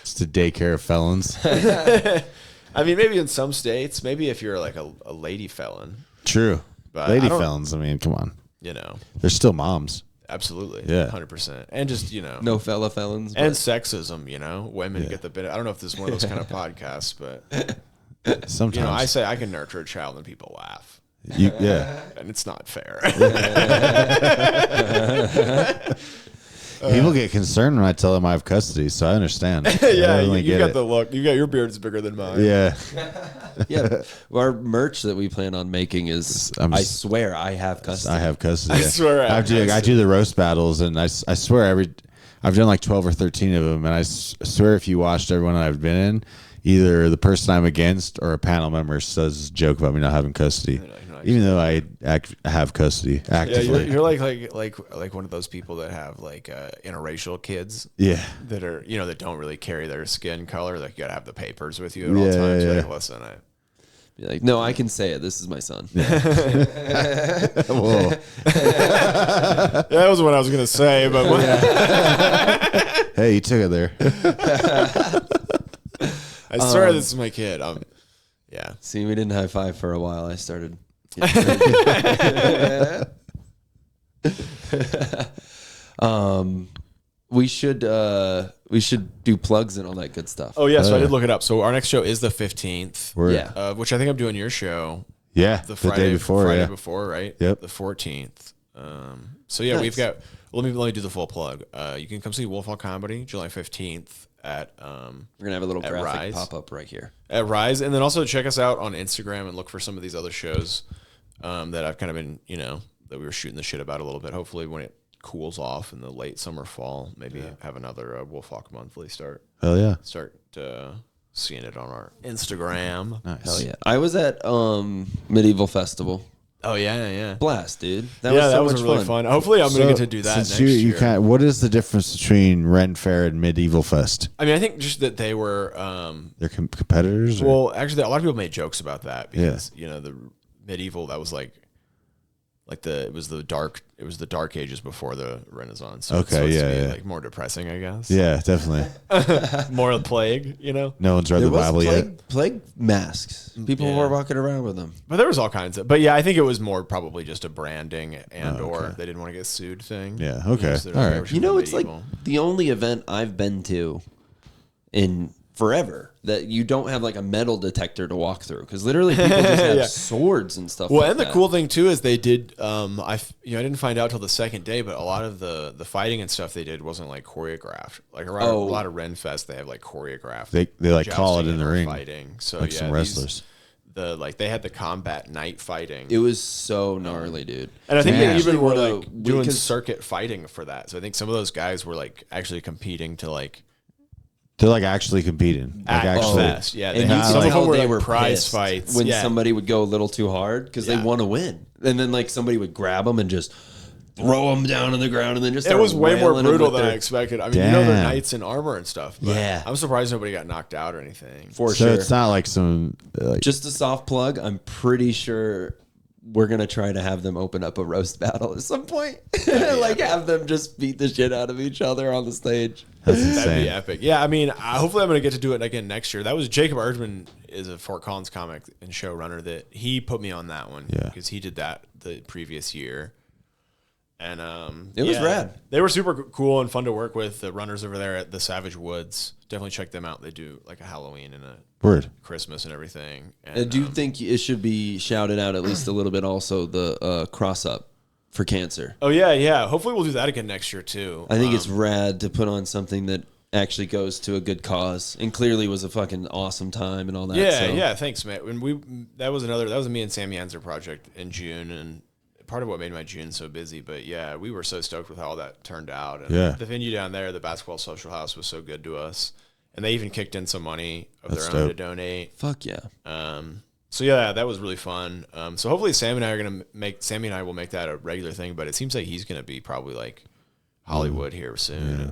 It's the daycare of felons. I mean, maybe in some states, maybe if you're like a lady felon. True. But Lady I don't- felons, I mean, come on. They're still moms. Absolutely. Yeah. 100%. And just, No felons. and sexism, women get the bit. I don't know if this is one of those kind of podcasts, but Sometimes. I say I can nurture a child and people laugh, Yeah. and it's not fair. People get concerned when I tell them I have custody, so I understand. Yeah, I really you get got it. the look. Your beard's bigger than mine. Yeah. Yeah. Well, our merch that we plan on making is I'm I s- swear I have custody. I have custody. I swear I have I custody. do the roast battles, and I swear I've done like 12 or 13 of them, and I swear if you watched everyone I've been in, either the person I'm against or a panel member says a joke about me not having custody, even though I have custody Yeah, actively. you're like one of those people that have like interracial kids. Yeah. That are that don't really carry their skin color. Like you gotta have the papers with you at all Yeah, times. You're yeah. like, listen, Be like, no, I can say it. This is my son. Whoa. that was what I was gonna say, but Hey, you took it there. I swear this is my kid. Yeah. See, we didn't high five for a while. I started. we should do plugs and all that good stuff. Oh, yeah. So I did look it up. So our next show is the 15th. Yeah. Which I think I'm doing your show. Yeah. The Friday before. Friday before, right? Yep. The 14th. So yeah, we've got. Let me do the full plug. You can come see Wolf Hall Comedy July 15th at. We're gonna have a little graphic Rise. pop up right here At Rise, and then also check us out on Instagram and look for some of these other shows that I've kind of been, that we were shooting the shit about a little bit. Hopefully, when it cools off in the late summer, fall, maybe have another Wolf Hawk Monthly start. Hell yeah. Start seeing it on our Instagram. Nice. Hell yeah. I was at Medieval Festival. Oh yeah. Blast, dude. That was really fun. Hopefully, I'm gonna get to do that Since next you year. what is the difference between Ren Fair and Medieval Fest? I mean, I think just that they were. They're competitors. Or? Well, actually, a lot of people made jokes about that because the medieval, that was like it was the dark ages before the Renaissance. So it's supposed to be like more depressing, I guess. Yeah, definitely. More of the plague, No one's read the Bible yet. Plague masks. People were walking around with them. But there was all kinds of. But yeah, I think it was more probably just a branding or they didn't want to get sued thing. Yeah. Okay. So All right. It's like the only event I've been to in forever that you don't have like a metal detector to walk through, because literally people just have swords and stuff. Well, and the cool thing too is they did. I didn't find out till the second day, but a lot of the fighting and stuff they did wasn't like choreographed. Like a lot of Ren Fest, they have like choreographed. They like call it in the ring. Fighting. So like some wrestlers. They had the combat night fighting. It was so gnarly, dude. And I think they even were wanna- like doing because- circuit fighting for that. So I think some of those guys were like actually competing to like. They're like actually competing. Like actually. Fest. Yeah, And some of them were like prize pissed fights when somebody would go a little too hard because they want to win, and then like somebody would grab them and just throw them down on the ground, and then just it was way more brutal than I I expected. I mean, they're knights in armor and stuff. But Yeah. I'm surprised nobody got knocked out or anything. for So sure. it's not like some. Just a soft plug. I'm pretty sure we're gonna try to have them open up a roast battle at some point. Like have them just beat the shit out of each other on the stage. That's That'd insane. be epic. Yeah, I mean, hopefully I'm going to get to do it again next year. That was Jacob Erdman is a Fort Collins comic and showrunner that he put me on that one because he did that the previous year. And It was rad. They were super cool and fun to work with. The runners over there at the Savage Woods, definitely check them out. They do like a Halloween and a Christmas and everything. And, I do think it should be shouted out at least a little bit. Also, the cross up for cancer. Oh yeah. Hopefully we'll do that again next year too. I think it's rad to put on something that actually goes to a good cause, and clearly was a fucking awesome time and all that. Yeah. Thanks, man. When that was a me and Sammy Anzer project in June, and part of what made my June so busy. But yeah, we were so stoked with how all that turned out. And the venue down there, the Basketball Social House, was so good to us, and they even kicked in some money of their own to donate. Fuck yeah. So yeah, that was really fun. So hopefully Sammy and I will make that a regular thing. But it seems like he's gonna be probably like Hollywood here soon.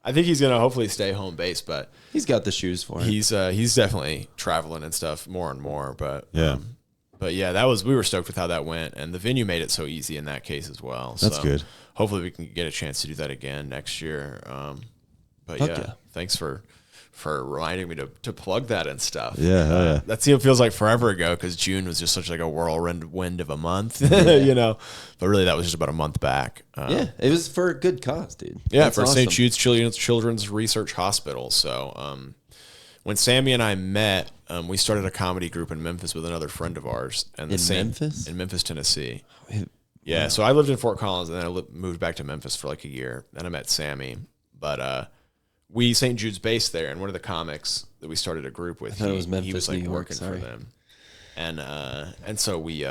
I think he's gonna hopefully stay home base, but He's got the shoes for it. he's definitely traveling and stuff more and more. But but yeah, we were stoked with how that went, and the venue made it so easy in that case as well. That's so good. Hopefully we can get a chance to do that again next year. But thanks for reminding me to plug that and stuff. That feels like forever ago because June was just such like a whirlwind of a month, But really, that was just about a month back. It was for a good cause, dude. Yeah, That's for awesome. St. Jude's Children's Research Hospital. So when Sammy and I met, we started a comedy group in Memphis with another friend of ours. And Memphis? In Memphis, Tennessee. Yeah, so I lived in Fort Collins, and then I moved back to Memphis for like a year. Then I met Sammy. But we St. Jude's based there, and one of the comics that we started a group with, it was Memphis, he was like New York, working for them. And so we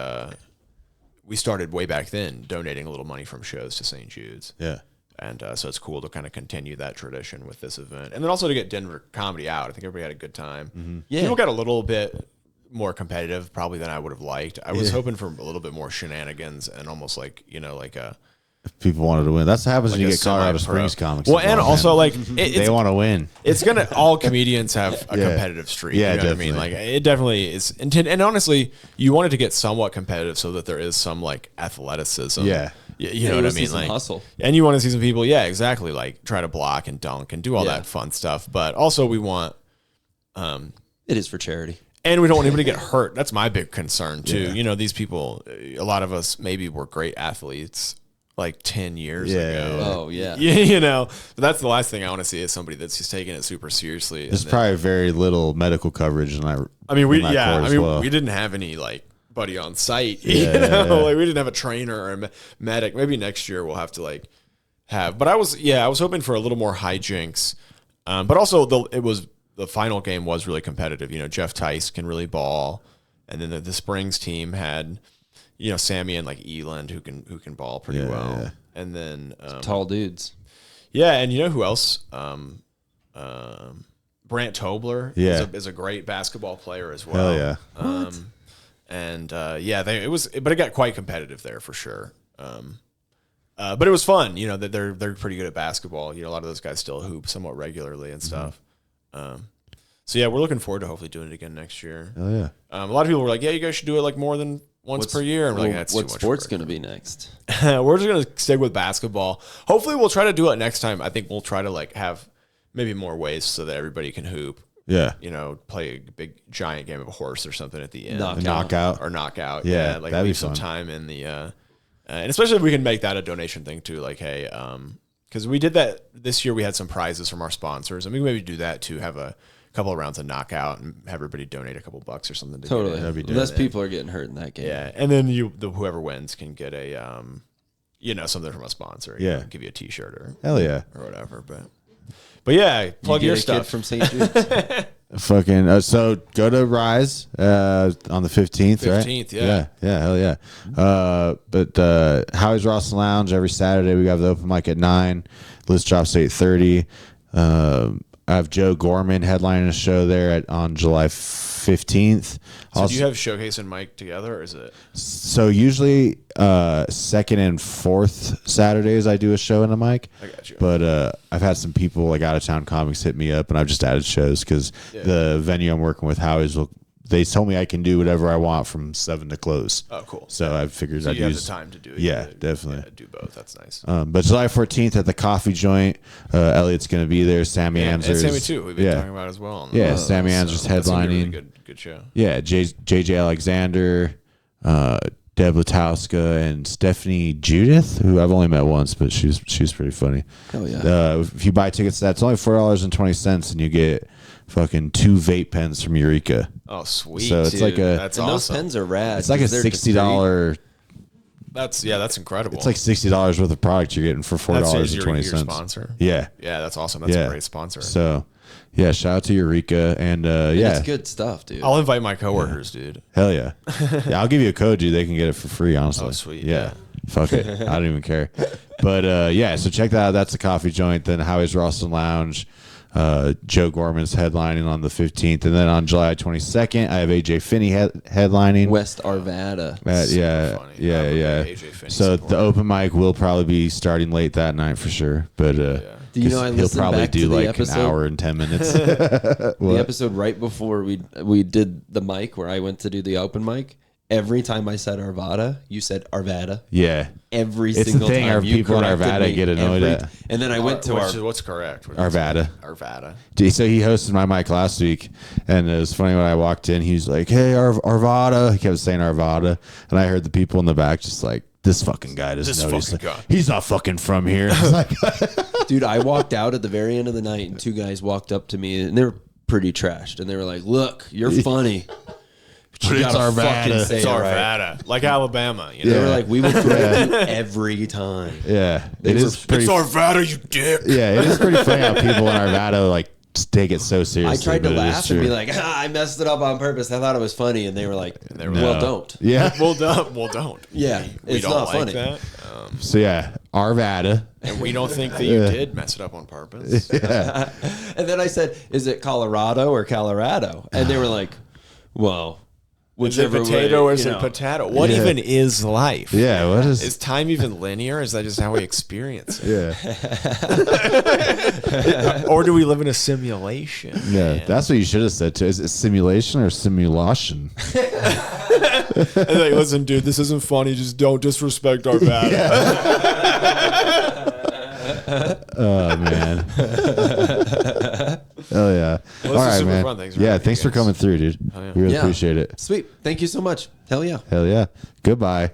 started way back then donating a little money from shows to St. Jude's. Yeah. And so it's cool to kind of continue that tradition with this event. And then also to get Denver comedy out. I think everybody had a good time. Mm-hmm. Yeah. People got a little bit more competitive probably than I would have liked. I was hoping for a little bit more shenanigans and almost like, like a... If people wanted to win. That's what happens Like when you a get Colorado semi-pro. Springs comics. Well, and involved, also man. like... they want to win. It's gonna. All comedians have a competitive streak. Yeah, you know what I mean. Like it definitely is. And honestly, you want it to get somewhat competitive so that there is some like athleticism. Yeah. You know what I see mean. some Like hustle. And you want to see some people. Yeah, exactly. Like try to block and dunk and do all that fun stuff. But also we want. It is for charity. And we don't want anybody to get hurt. That's my big concern too. These people. A lot of us maybe were great athletes. like 10 years Yeah. ago. Oh, yeah. You know, but that's the last thing I want to see is somebody that's just taking it super seriously. There's probably very little medical coverage in that. I mean, we in that court as well. we didn't have any like buddy on site. Yeah, You know, yeah. like we didn't have a trainer or a medic. Maybe next year we'll have to like have. But I was hoping for a little more hijinks. But also the final game was really competitive. You know, Jeff Tice can really ball, and then the Springs team had, you know, Sammy and like Eland who can ball pretty well. Yeah. And then Tall dudes. yeah, and you know who else? Brant Tobler is a great basketball player as well. Hell yeah. But it got quite competitive there for sure. But it was fun, you know, that they're pretty good at basketball. You know, a lot of those guys still hoop somewhat regularly and stuff. So yeah, we're looking forward to hopefully doing it again next year. Hell yeah. A lot of people were like, yeah, you guys should do it like more than once per year. And we're like, that's what too much sport's work. going to be next? We're just gonna stick with basketball. Hopefully, we'll try to do it next time. I think we'll try to like have maybe more ways so that everybody can hoop. Yeah. You know, play a big giant game of a horse or something at the end. Knockout. Yeah, Yeah, like that'd be leave some fun. time in the. And especially if we can make that a donation thing too. Like, hey, because we did that this year, we had some prizes from our sponsors, and we can maybe do that too. Have a couple of rounds of knockout and have everybody donate a couple bucks or something. To Totally. get in. Unless people are getting hurt in that game. Yeah, and then whoever wins can get a you know, something from a sponsor. You Yeah. know, give you a T-shirt or Hell yeah. whatever. But yeah, plug You your get a kid stuff. from St. Jude's. Fucking so go to Rise on the 15th, right? 15th, yeah. Hell yeah. But Howie's Ross Lounge every Saturday we have the open mic at 9. List drops 8:30. I have Joe Gorman headlining a show there on July 15th. So do you have Showcase and Mike together, or is it? So usually second and fourth Saturdays I do a show in a mic. I got you. But I've had some people like out of town comics hit me up, and I've just added shows because the venue I'm working with, Howie's, they told me I can do whatever I want from 7 to close. Oh, cool. So I figured I'd you have use the time to do it. Yeah, You definitely. do both. That's nice. But July 14th at the Coffee Joint, Elliot's going to be there. Sammy and Anzers. Sammy too. We've been talking about as well. Yeah, Sammy Anzers that's gonna be a headlining. really good show. Yeah, JJ Alexander, Deb Latowska, and Stephanie Judith, who I've only met once, but she's pretty funny. Hell yeah. If you buy tickets, that's only $4.20, and you get fucking 2 vape pens from Eureka. Oh, sweet. So it's dude. like a- that's And those awesome. pens are rad. It's like a 'cause they're $60. That's incredible. It's like $60 worth of product you're getting for $4.20. Your sponsor. Yeah. Yeah, that's awesome. That's a great sponsor. So, yeah, shout out to Eureka, and discreet. yeah, It's good stuff, dude. I'll invite my coworkers, dude. hell yeah, yeah. I'll give you a code, dude. They can get it for free. Honestly, Oh, sweet. Yeah, fuck it. I don't even care. But yeah, so check that out. That's the Coffee Joint. Then Howie's Roston Lounge. Joe Gorman's headlining on the 15th, and then on July 22nd, I have AJ Finney headlining. West Arvada. Yeah, funny. yeah, I'm a yeah. big AJ Finney So supporter. the open mic will probably be starting late that night for sure. But Do you know I he'll listened probably back to do the like episode? an hour and 10 minutes. The episode right before we did the mic where I went to do the open mic. Every time I said Arvada, you said Arvada. Yeah. Every It's the single thing, time. our You people in corrected Arvada me get annoyed every- at. And then I went to What's correct? Arvada. Arvada. So he hosted my mic last week, and it was funny when I walked in. He was like, "Hey, Arvada." He kept saying Arvada, and I heard the people in the back just like, "This fucking guy doesn't This know. He's, fucking guy. he's not fucking from here." I was like, Dude, I walked out at the very end of the night, and 2 guys walked up to me, and they were pretty trashed, and they were like, "Look, you're funny, but you It's gotta Arvada. fucking say It's it right." Arvada, like Alabama. You know? They were like, "We will correct you every time." "Yeah, it is pretty. It's Arvada, you dick. Yeah, it is pretty funny how people in Arvada like take it so seriously." I tried to but it is laugh and true. be like, "I messed it up on purpose. I thought it was funny," and they were like, "Well, don't." "Yeah." Well, don't. Yeah, we it's don't not like funny. that. So yeah, Arvada. And we don't think that you did mess it up on purpose. And then I said, "Is it Colorado or Colorado?" And they were like, "Well, Is it whichever potato way, or is you it know." potato? What Yeah. even is life? Yeah, what is? Is time even linear? Is that just how we experience it? Yeah, Or do we live in a simulation? yeah. man? That's what you should have said too. Is it simulation or simulation? And like, listen, dude, this isn't funny. Just don't disrespect our bad. Oh man. Oh yeah. Well, this All is right, super man. fun. Thanks for Yeah, having me, thanks for guys. coming through, dude. yeah. We really Yeah. appreciate it. Sweet. Thank you so much. Hell yeah. Hell yeah. Goodbye.